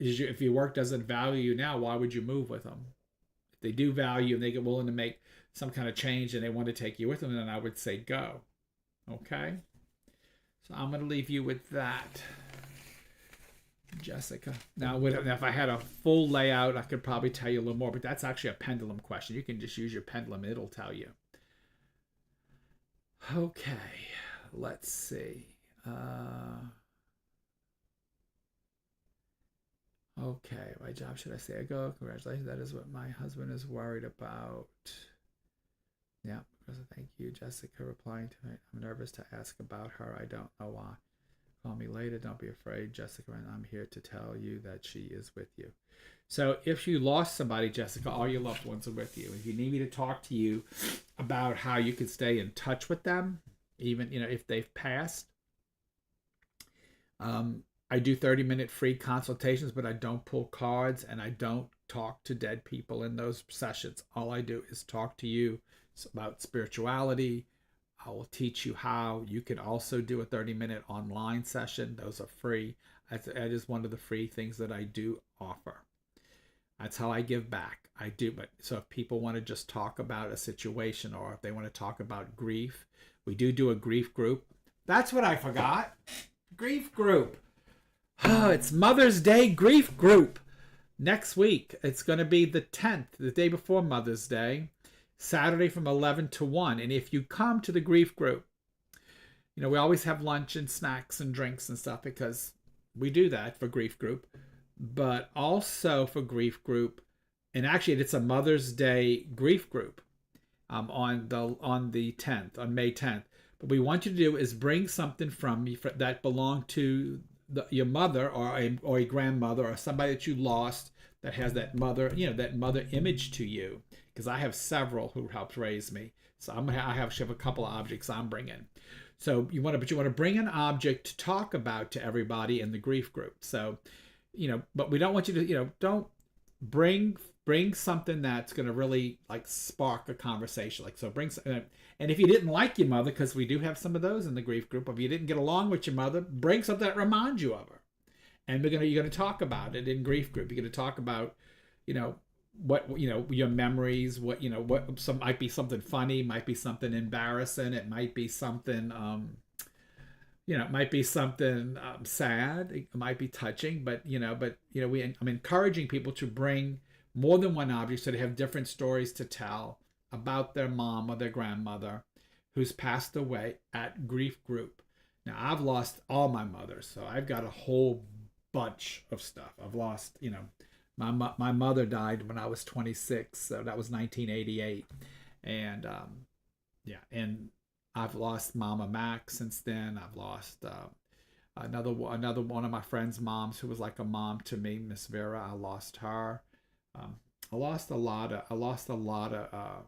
if your work doesn't value you now, why would you move with them? If they do value and they get willing to make some kind of change and they want to take you with them, then I would say go. Okay? So I'm going to leave you with that, Jessica. Now, if I had a full layout, I could probably tell you a little more, but that's actually a pendulum question. You can just use your pendulum. It'll tell you. Okay. Let's see. Okay, my job, should I say I go? Congratulations, that is what my husband is worried about. Yeah, thank you, Jessica, replying to me. I'm nervous to ask about her. I don't know why. Call me later. Don't be afraid, Jessica, and I'm here to tell you that she is with you. So if you lost somebody, Jessica, all your loved ones are with you. If you need me to talk to you about how you can stay in touch with them, even if they've passed, I do 30-minute free consultations, but I don't pull cards and I don't talk to dead people in those sessions. All I do is talk to you about spirituality. I will teach you how. You can also do a 30-minute online session. Those are free. That is one of the free things that I do offer. That's how I give back. I do, but so if people want to just talk about a situation or if they want to talk about grief, we do a grief group. That's what I forgot. Grief group. Oh, it's Mother's Day grief group. Next week, it's going to be the 10th, the day before Mother's Day, Saturday from 11 to 1. And if you come to the grief group, we always have lunch and snacks and drinks and stuff because we do that for grief group. But also for grief group, and actually it's a Mother's Day grief group on the 10th, on May 10th. But what we want you to do is bring something from me that belonged to your mother or a grandmother or somebody that you lost that has that mother, that mother image to you. Because I have several who helped raise me. So I have a couple of objects I'm bringing. So you want to bring an object to talk about to everybody in the grief group. So but we don't want you to, don't bring something that's going to really like spark a conversation. Like, so and if you didn't like your mother, because we do have some of those in the grief group, if you didn't get along with your mother, bring something that reminds you of her. And you're gonna talk about it in grief group. You're gonna talk about, you know, your memories, what some might be something funny, might be something embarrassing, it might be something it might be something sad, it might be touching, I'm encouraging people to bring more than one object so they have different stories to tell about their mom or their grandmother who's passed away at grief group. Now, I've lost all my mothers, so I've got a whole bunch of stuff. I've lost, my mother died when I was 26, so that was 1988, and and I've lost Mama Mac since then. I've lost another one of my friends' moms who was like a mom to me, Miss Vera. I lost her. I lost a lot of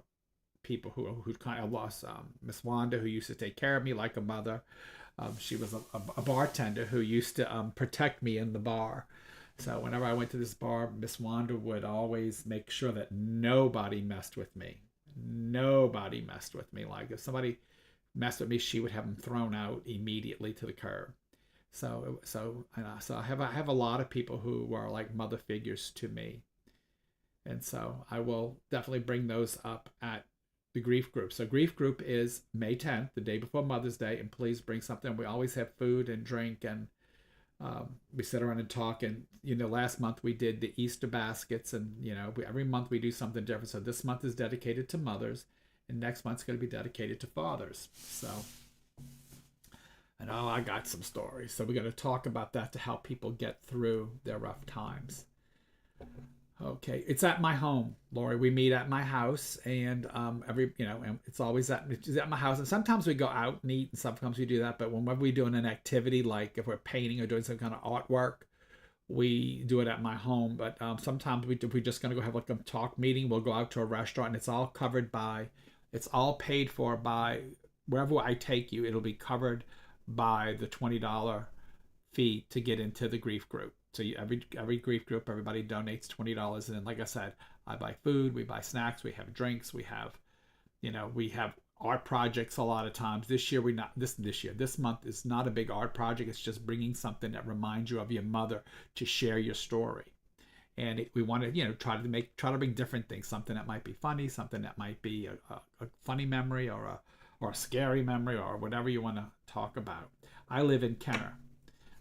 people who kind of lost Miss Wanda, who used to take care of me like a mother. She was a bartender who used to protect me in the bar. So whenever I went to this bar, Miss Wanda would always make sure that nobody messed with me. Nobody messed with me. Like if somebody messed with me, she would have them thrown out immediately to the curb. So I have a lot of people who are like mother figures to me, and so I will definitely bring those up at the grief group. So grief group is May 10th, the day before Mother's Day, and please bring something. We always have food and drink, and we sit around and talk. And last month we did the Easter baskets, and every month we do something different. So this month is dedicated to mothers, and next month's going to be dedicated to fathers. So, and I got some stories. So we're going to talk about that to help people get through their rough times. Okay, it's at my home, Lori. We meet at my house, and and it's always at my house. And sometimes we go out and eat, and sometimes we do that. But whenever we're doing an activity, like if we're painting or doing some kind of artwork, we do it at my home. But sometimes if we're just gonna go have like a talk meeting, we'll go out to a restaurant, and it's all paid for by wherever I take you. It'll be covered by the $20 fee to get into the grief group. So every grief group, everybody donates $20, and then like I said, I buy food, we buy snacks, we have drinks, we have art projects a lot of times. This month is not a big art project. It's just bringing something that reminds you of your mother to share your story, and we want to try to bring different things, something that might be funny, something that might be a funny memory or a scary memory or whatever you want to talk about. I live in Kenner.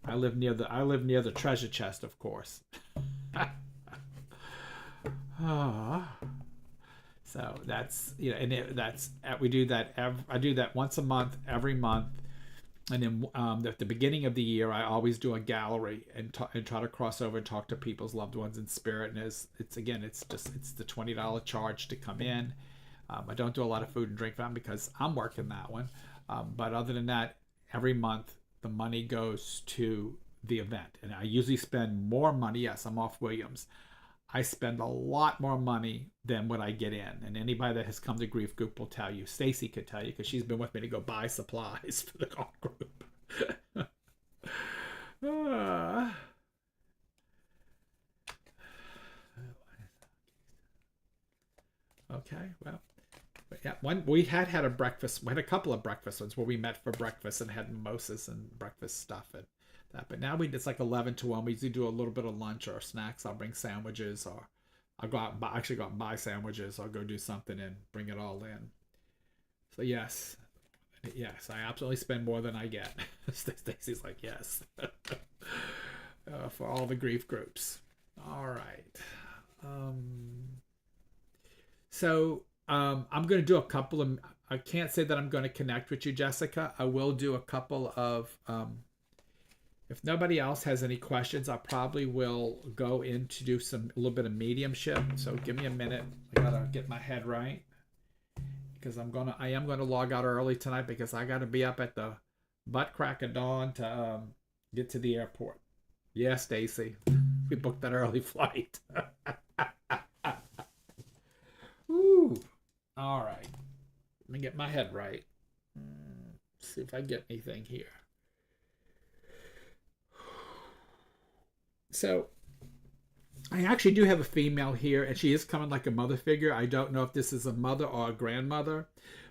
I live near the treasure chest, of course. So that's we do that. I do that once a month, every month, and then at the beginning of the year, I always do a gallery and try to cross over and talk to people's loved ones in spirit. And it's the $20 charge to come in. I don't do a lot of food and drink for them because I'm working that one. But other than that, every month the money goes to the event, and I usually spend more money. Yes, I'm off Williams. I spend a lot more money than what I get in, and anybody that has come to grief group will tell you. Stacy could tell you because she's been with me to go buy supplies for the art group. Okay, well. But yeah, we had a breakfast. We had a couple of breakfast ones where we met for breakfast and had mimosas and breakfast stuff and that. But now it's like 11 to 1. We usually do a little bit of lunch or snacks. I'll bring sandwiches, or I'll go out and buy sandwiches. I'll go do something and bring it all in. So yes, I absolutely spend more than I get. Stacy's like, yes, for all the grief groups. All right. So. I'm going to do a couple of, I can't say that I'm going to connect with you, Jessica. I will do a couple of, if nobody else has any questions, I probably will go in to do a little bit of mediumship. So give me a minute. I got to get my head right because I am going to log out early tonight because I got to be up at the butt crack of dawn to get to the airport. Yeah, Stacy, we booked that early flight. Ooh. All right. Let me get my head right. See if I get anything here. So I actually do have a female here, and she is coming like a mother figure. I don't know if this is a mother or a grandmother,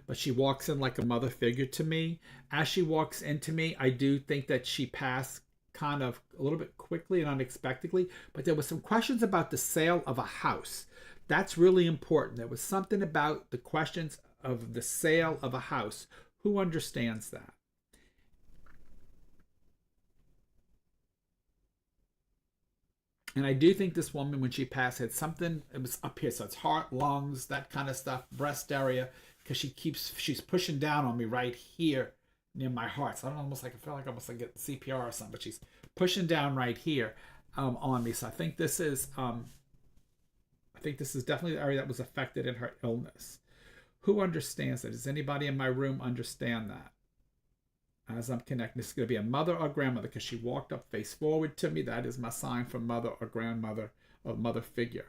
but she walks in like a mother figure to me. As she walks into me, I do think that she passed kind of a little bit quickly and unexpectedly, but there was some questions about the sale of a house. That's really important. There was something about the questions of the sale of a house. Who understands that? And I do think this woman, when she passed, had something. It was up here, so it's heart, lungs, that kind of stuff, breast area, because she's pushing down on me right here near my heart. So I don't almost like I feel like almost like get CPR or something, but she's pushing down right here on me. So I think this is definitely the area that was affected in her illness. Who understands that? Does anybody in my room understand that? As I'm connecting, this is going to be a mother or grandmother because she walked up face forward to me. That is my sign for mother or grandmother or mother figure.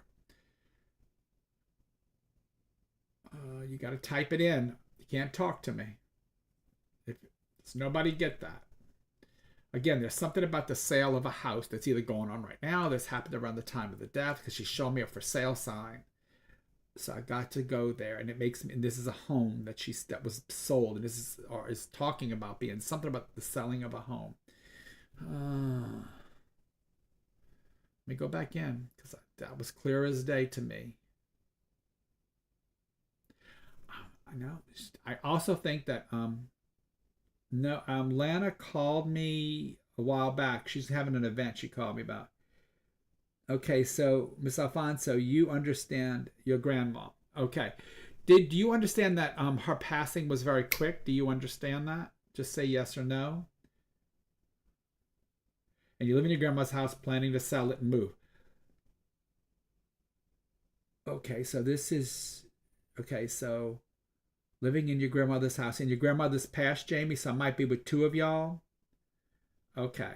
You got to type it in. You can't talk to me. Does nobody get that? Again, there's something about the sale of a house that's either going on right now, that's happened around the time of the death, because she's showing me a for sale sign. So I got to go there, and it makes me. And this is a home that was sold, and this is talking about being something about the selling of a home. Let me go back in because that was clear as day to me. I know. I also think that no, Lana called me a while back. She's having an event she called me about. Okay, so Miss Alfonso, you understand your grandma. Okay. Did you understand that her passing was very quick? Do you understand that? Just say yes or no. And you live in your grandma's house planning to sell it and move. Okay, so this is okay, so living in your grandmother's house. And your grandmother's passed, Jamie, so I might be with two of y'all. Okay.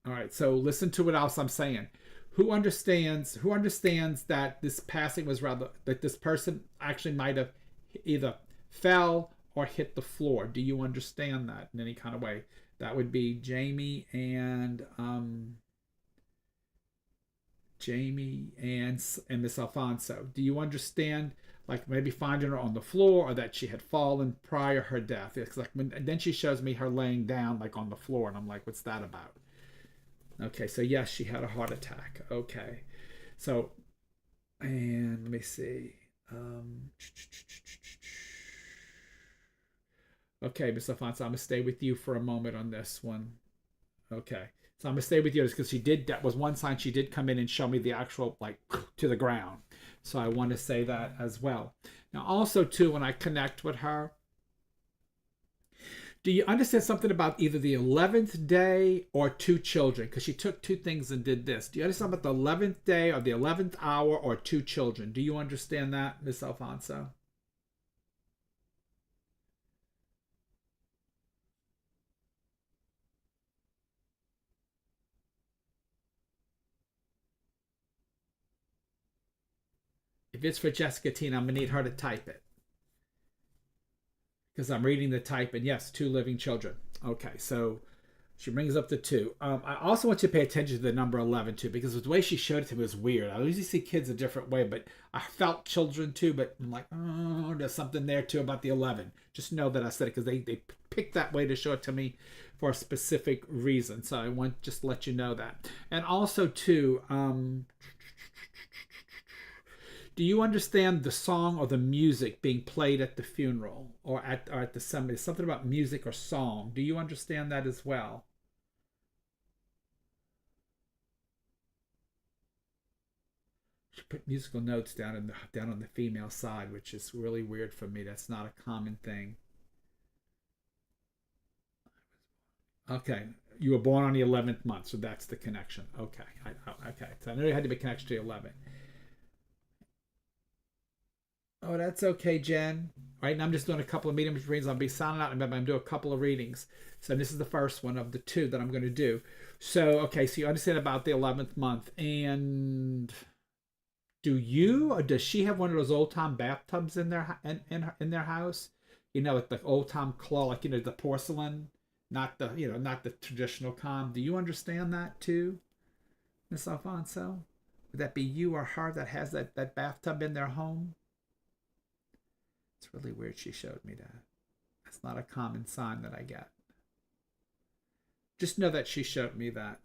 All right, so listen to what else I'm saying. Who understands that this passing was rather that this person actually might have either fell or hit the floor? Do you understand that in any kind of way? That would be Jamie and Miss Alfonso. Do you understand, like maybe finding her on the floor or that she had fallen prior her death? It's like then she shows me her laying down like on the floor, and I'm like, what's that about? Okay, so yes, she had a heart attack. Okay, so and let me see. Okay, Miss Alfonso, I'm gonna stay with you for a moment on this one. Okay, so I'm gonna stay with you because she did. That was one sign she did come in and show me the actual like to the ground. So I want to say that as well. Now, also too, when I connect with her, do you understand something about either the 11th day or two children? Because she took two things and did this. Do you understand about the 11th day or the 11th hour or two children? Do you understand that, Miss Alfonso? If it's for Jessica Tina, I'm going to need her to type it because I'm reading the type. And yes, two living children. Okay, so she brings up the two. I also want you to pay attention to the number 11 too, because the way she showed it to me was weird. I usually see kids a different way, but I felt children too. But I'm like, oh, there's something there too about the 11. Just know that I said it because they picked that way to show it to me for a specific reason. So I want just to let you know that. And also too, do you understand the song or the music being played at the funeral or at the cemetery? Something about music or song. Do you understand that as well? She put musical notes down on the female side, which is really weird for me. That's not a common thing. Okay, you were born on the 11th month, so that's the connection. Okay, okay. So I know you had to be connected to 11. Oh, that's okay, Jen. All right, now I'm just doing a couple of medium readings. I'll be signing out. Remember, I'm doing a couple of readings. So this is the first one of the two that I'm going to do. So, okay, so you understand about the 11th month. And do you or does she have one of those old time bathtubs in in their house? You know, with the old time claw, like the porcelain, not the traditional calm. Do you understand that too? Miss Alfonso? Would that be you or her that has that bathtub in their home? It's really weird she showed me that. That's not a common sign that I get. Just know that she showed me that.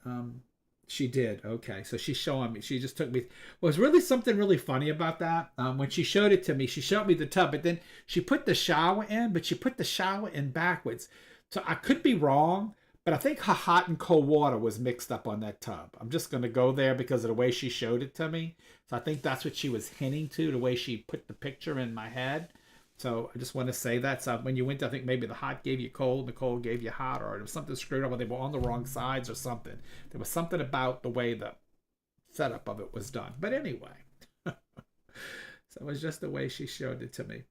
She did. Okay, so she's showing me. She just took me. Well, there's really something really funny about that. When she showed it to me, she showed me the tub, but then she put the shower in, but she put the shower in backwards. So I could be wrong, but I think her hot and cold water was mixed up on that tub. I'm just going to go there because of the way she showed it to me. So I think that's what she was hinting to, the way she put the picture in my head. So I just want to say that. So when you went, I think maybe the hot gave you cold, the cold gave you hot, or there was something screwed up, or they were on the wrong sides or something. There was something about the way the setup of it was done. But anyway, so it was just the way she showed it to me.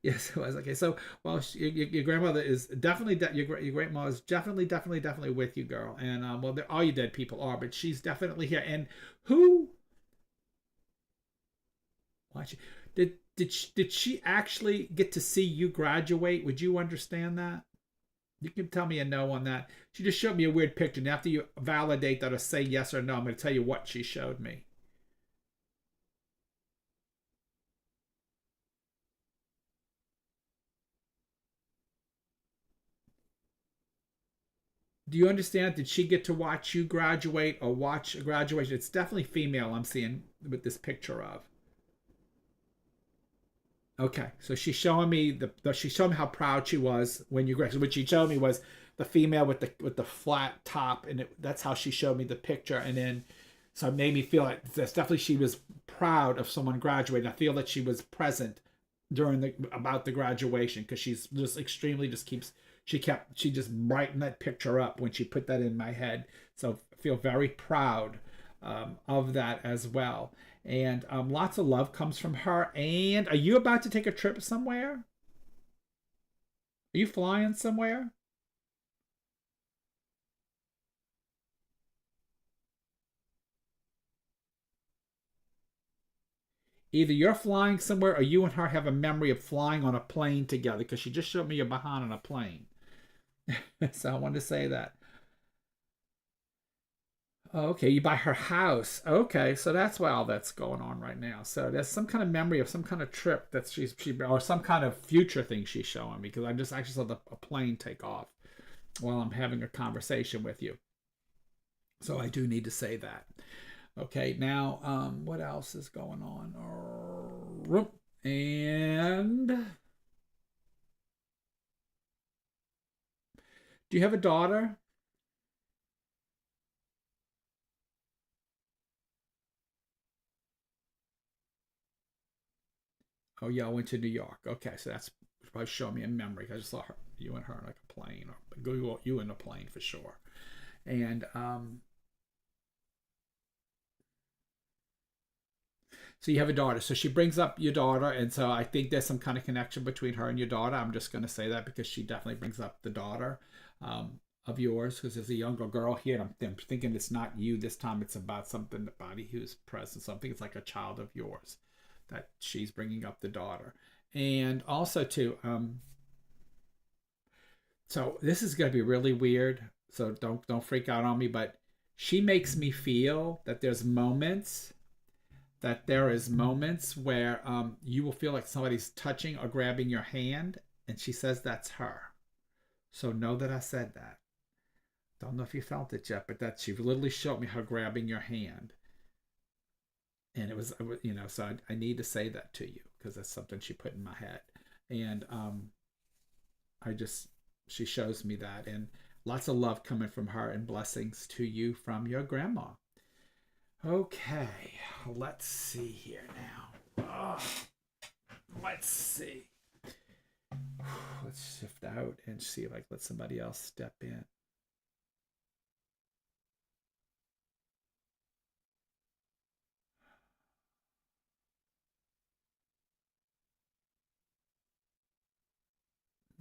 Yes, it was. Okay, so, well, your grandmother is definitely, your grandma is definitely with you, girl. And, well, all you dead people are, but she's definitely here. And who, watch it, did she actually get to see you graduate? Would you understand that? You can tell me a no on that. She just showed me a weird picture. And after you validate that or say yes or no, I'm going to tell you what she showed me. Do you understand? Did she get to watch you graduate or watch a graduation? It's definitely female I'm seeing with this picture of. Okay, so she's showing me she's showing me how proud she was when you graduated. What she showed me was the female with the flat top, and that's how she showed me the picture. And then, so it made me feel like that's definitely she was proud of someone graduating. I feel that she was present during about the graduation because she's just extremely just keeps she just brightened that picture up when she put that in my head. So I feel very proud of that as well. And lots of love comes from her. And are you about to take a trip somewhere? Are you flying somewhere? Either you're flying somewhere or you and her have a memory of flying on a plane together because she just showed me you're behind on a plane. So I wanted to say that. Okay, you buy her house. Okay, so that's why all that's going on right now. So there's some kind of memory of some kind of trip that she or some kind of future thing she's showing me because I just actually saw a plane take off while I'm having a conversation with you. So I do need to say that. Okay, now what else is going on? And do you have a daughter? Oh yeah, I went to New York. Okay, so that's probably showing me a memory. I just saw her, you and her in like a plane, or you in a plane for sure. And so you have a daughter. So she brings up your daughter, and so I think there's some kind of connection between her and your daughter. I'm just going to say that because she definitely brings up the daughter of yours, because there's a younger girl here. And I'm thinking it's not you this time. It's about something about who's present. So I think it's like a child of yours that she's bringing up the daughter, and also too. So this is going to be really weird. So don't freak out on me, but she makes me feel that there is moments where you will feel like somebody's touching or grabbing your hand, and she says that's her. So know that I said that. Don't know if you felt it yet, but that she literally showed me her grabbing your hand, and it was So I need to say that to you because that's something she put in my head, and I just she shows me that, and lots of love coming from her and blessings to you from your grandma. Okay, let's see here now. Let's see. Let's shift out and see if I can let somebody else step in.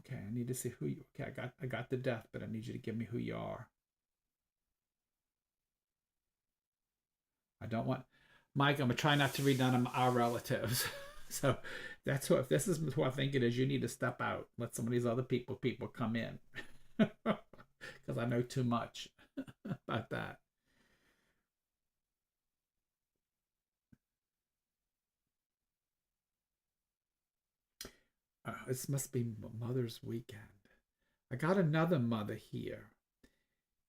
Okay, I need to see who you. Okay, I got the death, but I need you to give me who you are. I don't want Mike. I'm gonna try not to read none of our relatives. So that's who. If this is who I think it is, you need to step out. Let some of these other people come in because I know too much. about that. This must be Mother's Weekend. I got another mother here,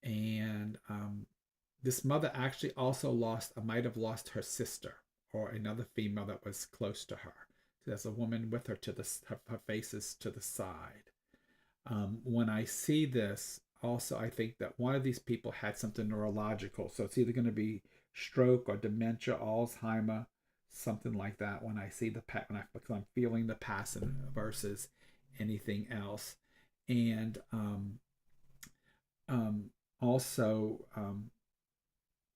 and this mother actually also might have lost her sister or another female that was close to her. So there's a woman with her to her face is to the side. When I see this, also I think that one of these people had something neurological. So it's either going to be stroke or dementia, Alzheimer, something like that. When I see because I'm feeling the passing versus anything else, and also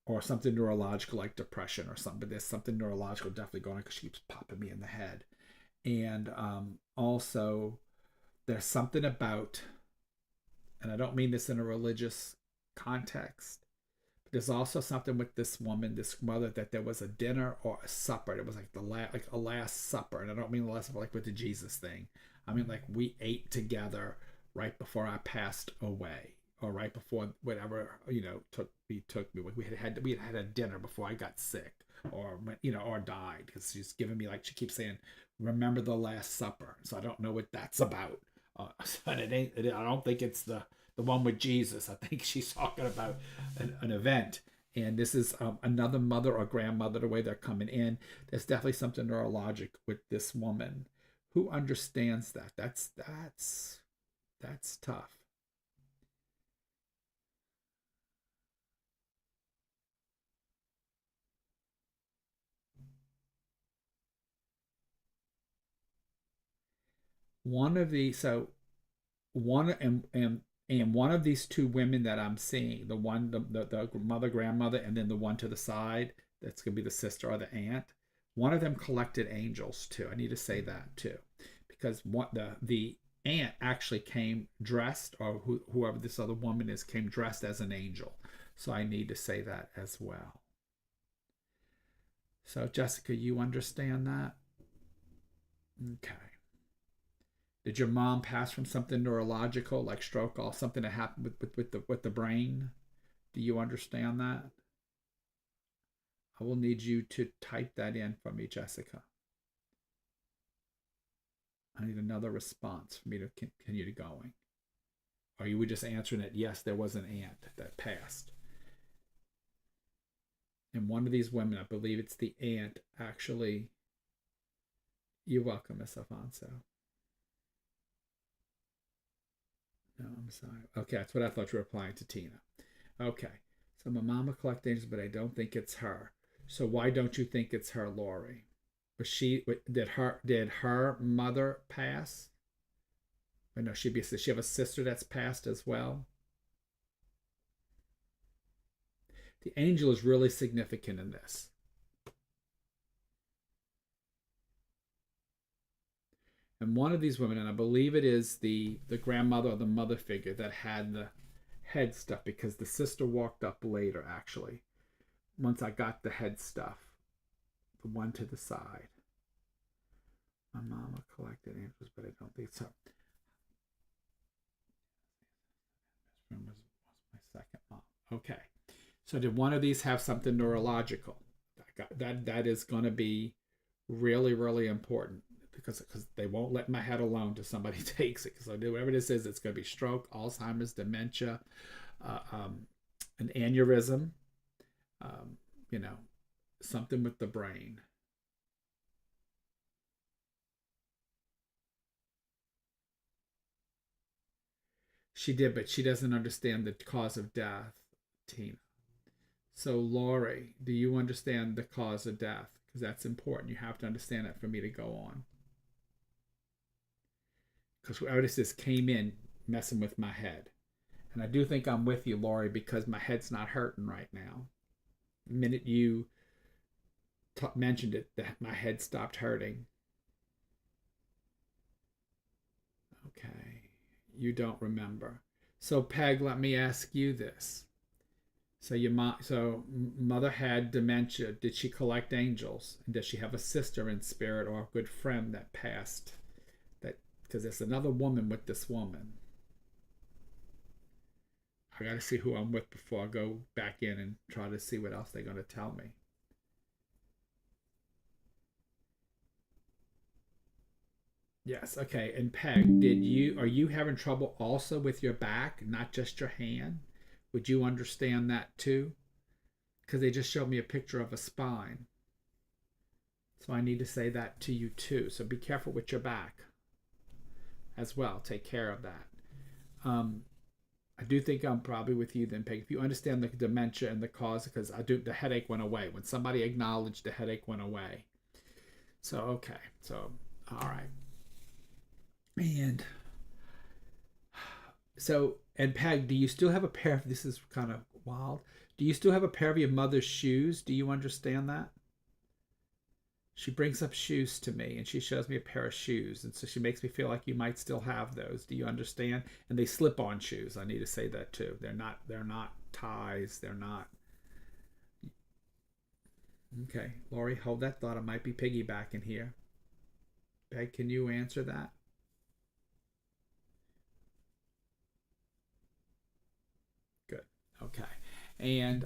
or something neurological like depression or something. But there's something neurological definitely going on because she keeps popping me in the head, and also there's something about, and I don't mean this in a religious context, but there's also something with this woman, this mother, that there was a dinner or a supper. It was like like a last supper, and I don't mean the last supper like with the Jesus thing. I mean like we ate together right before I passed away, or right before whatever took me. We had had a dinner before I got sick, or or died, because she's giving me, like she keeps saying, remember the Last Supper. So I don't know what that's about. And I don't think it's the one with Jesus. I think she's talking about an event. And this is another mother or grandmother, the way they're coming in. There's definitely something neurologic with this woman. Who understands that? That's tough. One of the so one and one of these two women that I'm seeing, the mother grandmother, and then the one to the side that's gonna be the sister or the aunt. One of them collected angels too. I need to say that too, because what the aunt actually came dressed, or whoever this other woman is came dressed as an angel. So I need to say that as well. So Jessica, you understand that? Okay. Did your mom pass from something neurological like stroke or something that happened with the brain? Do you understand that? I will need you to type that in for me, Jessica. I need another response for me to continue to going. Or you were just answering it, yes, there was an aunt that passed. And one of these women, I believe it's the aunt, actually. You're welcome, Miss Alfonso. No, I'm sorry. Okay, that's what I thought you were replying to Tina. Okay. So my mama collects angels, but I don't think it's her. So why don't you think it's her, Lori? Was she did her mother pass? Or no, does she have a sister that's passed as well? The angel is really significant in this. And one of these women, and I believe it is the grandmother or the mother figure that had the head stuff, because the sister walked up later, actually, once I got the head stuff, the one to the side. My mama collected angels, but I don't think so. Was my second mom. Okay. So did one of these have something neurological? That is going to be really, really important, because they won't let my head alone till somebody takes it. Because I do whatever this is, it's going to be stroke, Alzheimer's, dementia, an aneurysm, um, you know, something with the brain. She did, but she doesn't understand the cause of death, Tina. So, Lori, do you understand the cause of death? Because that's important. You have to understand that for me to go on. Because whoever this is came in messing with my head. And I do think I'm with you, Lori, because my head's not hurting right now. The minute you mentioned it, my head stopped hurting. Okay. You don't remember. So, Peg, let me ask you this. So mother had dementia. Did she collect angels? And does she have a sister in spirit or a good friend that passed? That, because there's another woman with this woman. I got to see who I'm with before I go back in and try to see what else they're going to tell me. Yes, okay. And Peg, are you having trouble also with your back, not just your hand? Would you understand that too? Because they just showed me a picture of a spine. So I need to say that to you too. So be careful with your back as well. Take care of that. I do think I'm probably with you then, Peg. If you understand the dementia and the cause, because the headache went away. When somebody acknowledged, the headache went away. So, okay. So, all right. And so, and Peg, do you still have a pair of, this is kind of wild. Do you still have a pair of your mother's shoes? Do you understand that? She brings up shoes to me and she shows me a pair of shoes. And so she makes me feel like you might still have those. Do you understand? And they slip on shoes. I need to say that too. They're not ties. They're not. Okay. Lori, hold that thought. I might be piggybacking here. Peg, can you answer that? Good. Okay. And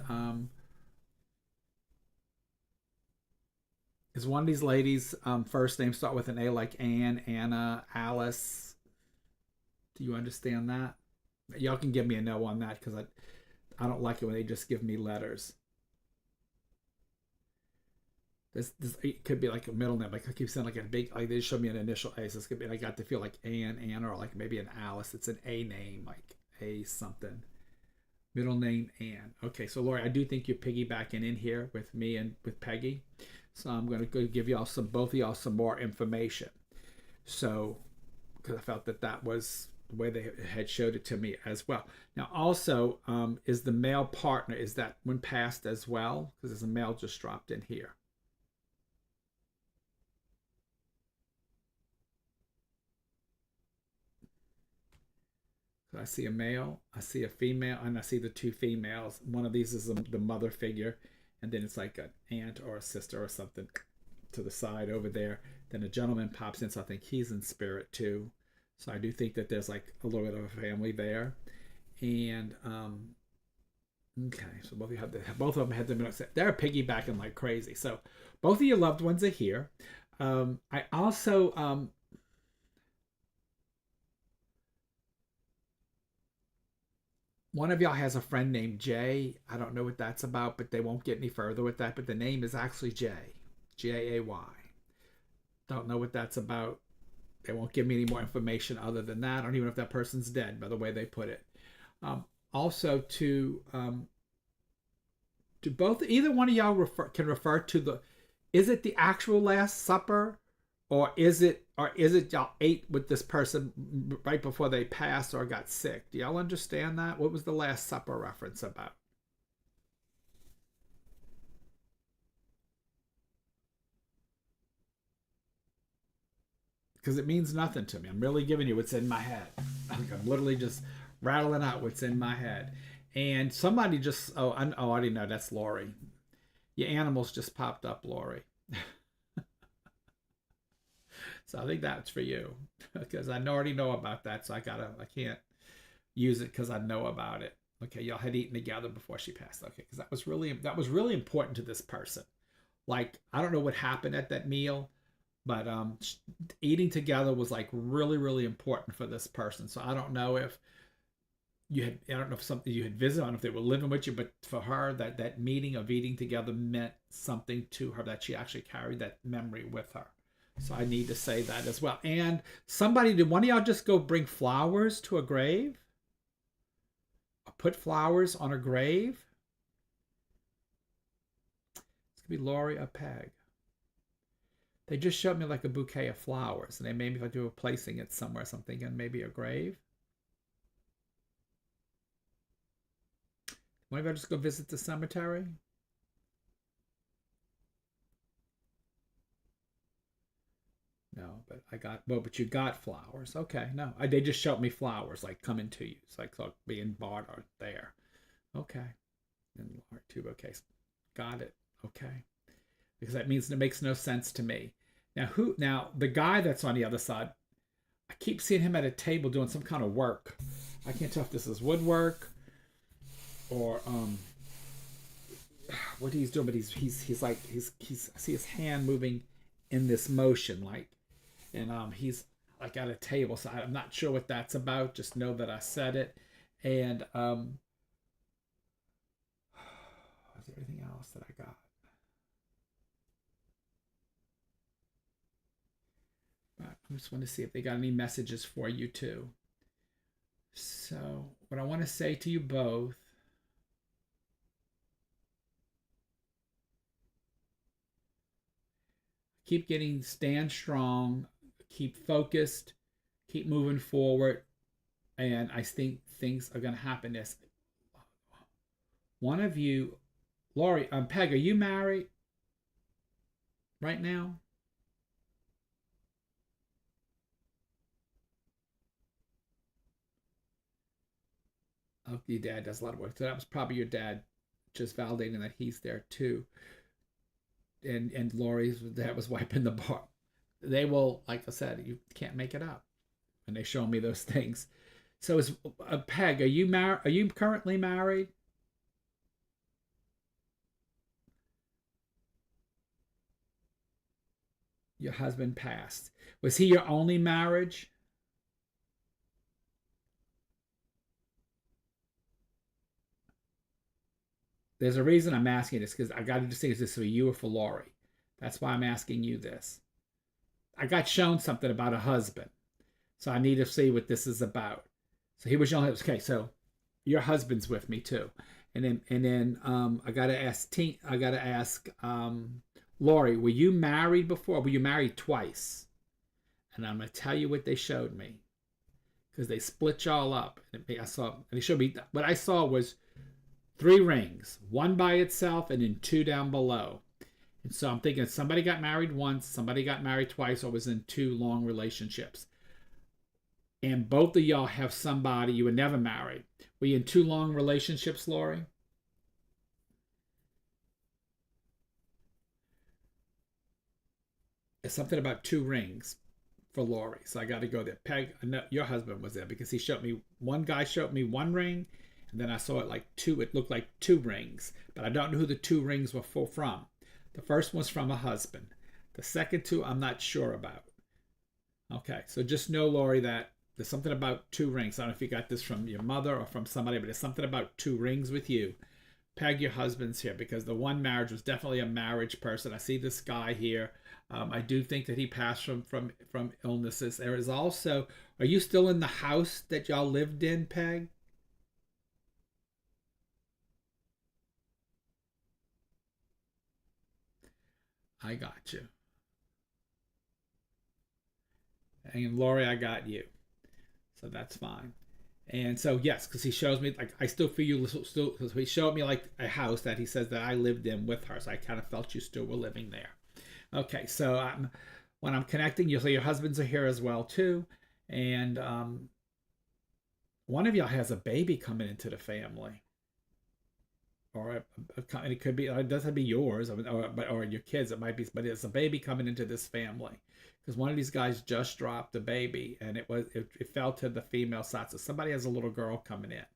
is one of these ladies' first name start with an A, like Anne, Anna, Alice? Do you understand that? Y'all can give me a no on that because I don't like it when they just give me letters. This it could be like a middle name. Like I keep saying like a big, like they showed me an initial A. So this could be, I got to feel like Anne, Anna, or like maybe an Alice. It's an A name, like A something. Middle name Anne. Okay, so Lori, I do think you're piggybacking in here with me and with Peggy. So I'm going to go give y'all both of y'all some more information. So, because I felt that was the way they had showed it to me as well. Now, also, is the male partner, is that one passed as well? Because there's a male just dropped in here. So I see a male, I see a female, and I see the two females. One of these is the mother figure, and then it's like an aunt or a sister or something to the side over there. Then a gentleman pops in, so I think he's in spirit too. So I do think that there's like a little bit of a family there. And okay, so both of them had them. They're piggybacking like crazy. So both of your loved ones are here. I also one of y'all has a friend named Jay. I don't know what that's about, but they won't get any further with that. But the name is actually Jay, Jay. Don't know what that's about. They won't give me any more information other than that. I don't even know if that person's dead, by the way they put it. Also, to both, either one of y'all can refer to the. Is it the actual Last Supper, or is it y'all ate with this person right before they passed or got sick? Do y'all understand that? What was the Last Supper reference about? Because it means nothing to me. I'm really giving you what's in my head. I'm literally just rattling out what's in my head. And somebody just I already know that's Lori. Your animals just popped up, Lori. So I think that's for you because I already know about that. So I can't use it because I know about it. Okay, y'all had eaten together before she passed. Okay, because that was really important to this person. Like I don't know what happened at that meal, but eating together was like really really important for this person. So I don't know if I don't know if something you had visited, I don't know if they were living with you, but for her that meeting of eating together meant something to her, that she actually carried that memory with her. So I need to say that as well. And did one of y'all just go bring flowers to a grave? Or put flowers on a grave? It's gonna be Lori or Peg. They just showed me like a bouquet of flowers, and they made me like they were placing it somewhere. So I'm thinking maybe a grave. One of y'all just go visit the cemetery? No, but you got flowers. Okay, no, they just showed me flowers like coming to you. It's like being bought or there. Okay, and two bouquets. Got it. Okay, because that means it makes no sense to me. Now the guy that's on the other side, I keep seeing him at a table doing some kind of work. I can't tell if this is woodwork or what he's doing, but he's like he's I see his hand moving in this motion, like, and he's like at a table, so I'm not sure what that's about. Just know that I said it, and is there anything else that I got? I just want to see if they got any messages for you too. So what I want to say to you both, keep getting, stand strong, keep focused, keep moving forward, and I think things are going to happen. This one of you, Lori, Peg, are you married right now? Oh, your dad does a lot of work. So that was probably your dad just validating that he's there too. And Lori's dad was wiping the bar. They will, like I said, you can't make it up. And they show me those things. So is Peg, are you married? Are you currently married? Your husband passed. Was he your only marriage? There's a reason I'm asking this, because I got to distinguish this for you or for Lori. That's why I'm asking you this. I got shown something about a husband, so I need to see what this is about. So he was your okay. So your husband's with me too, and then I gotta ask Lori, were you married before? Were you married twice? And I'm gonna tell you what they showed me, because they split y'all up. And I saw, and they showed me what I saw was 3 rings, one by itself and then 2 down below. And so I'm thinking somebody got married once, somebody got married twice, or was in 2 long relationships. And both of y'all have somebody you were never married. Were you in 2 long relationships, Lori? It's something about 2 rings for Lori. So I got to go there. Peg, your husband was there, because he showed me, one guy showed me 1 ring, and then I saw it like 2, it looked like 2 rings, but I don't know who the 2 rings were from. The first one's from a husband. The second 2, I'm not sure about. Okay, so just know, Lori, that there's something about 2 rings. I don't know if you got this from your mother or from somebody, but there's something about 2 rings with you. Peg, your husband's here, because the one marriage was definitely a marriage person. I see this guy here. I do think that he passed from illnesses. There is also, are you still in the house that y'all lived in, Peg? I got you. And Lori, I got you. So that's fine. And so yes, because he shows me, like, I still feel you still, because he showed me like a house that he says that I lived in with her. So I kind of felt you still were living there. Okay, so when I'm connecting, you'll see your husbands are here as well too, and one of y'all has a baby coming into the family, or it could be, it doesn't have to be yours, or your kids. It might be, but it's a baby coming into this family, because one of these guys just dropped a baby, and it fell to the female side. So somebody has a little girl coming in.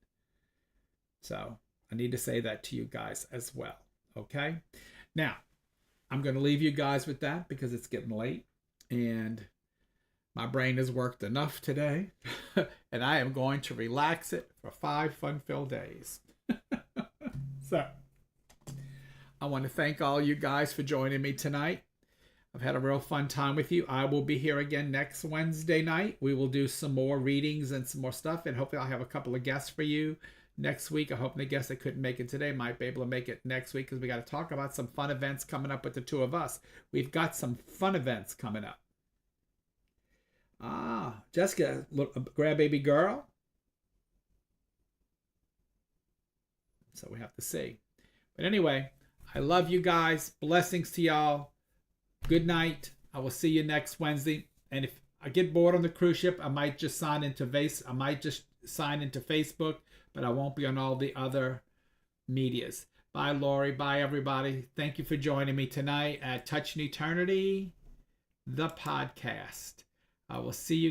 So I need to say that to you guys as well. Okay, now I'm going to leave you guys with that, because it's getting late and my brain has worked enough today, and I am going to relax it for 5 fun-filled days. So I want to thank all you guys for joining me tonight. I've had a real fun time with you. I will be here again next Wednesday night. We will do some more readings and some more stuff, and hopefully I'll have a couple of guests for you next week. I hope the guests that couldn't make it today might be able to make it next week, because we got to talk about some fun events coming up with the 2 of us. We've got some fun events coming up. Jessica, look, grandbaby girl. So we have to see. But anyway, I love you guys. Blessings to y'all. Good night. I will see you next Wednesday. And if I get bored on the cruise ship, I might just sign into Facebook, but I won't be on all the other medias. Bye, Lori. Bye, everybody. Thank you for joining me tonight at Touching Eternity, the podcast. I will see you.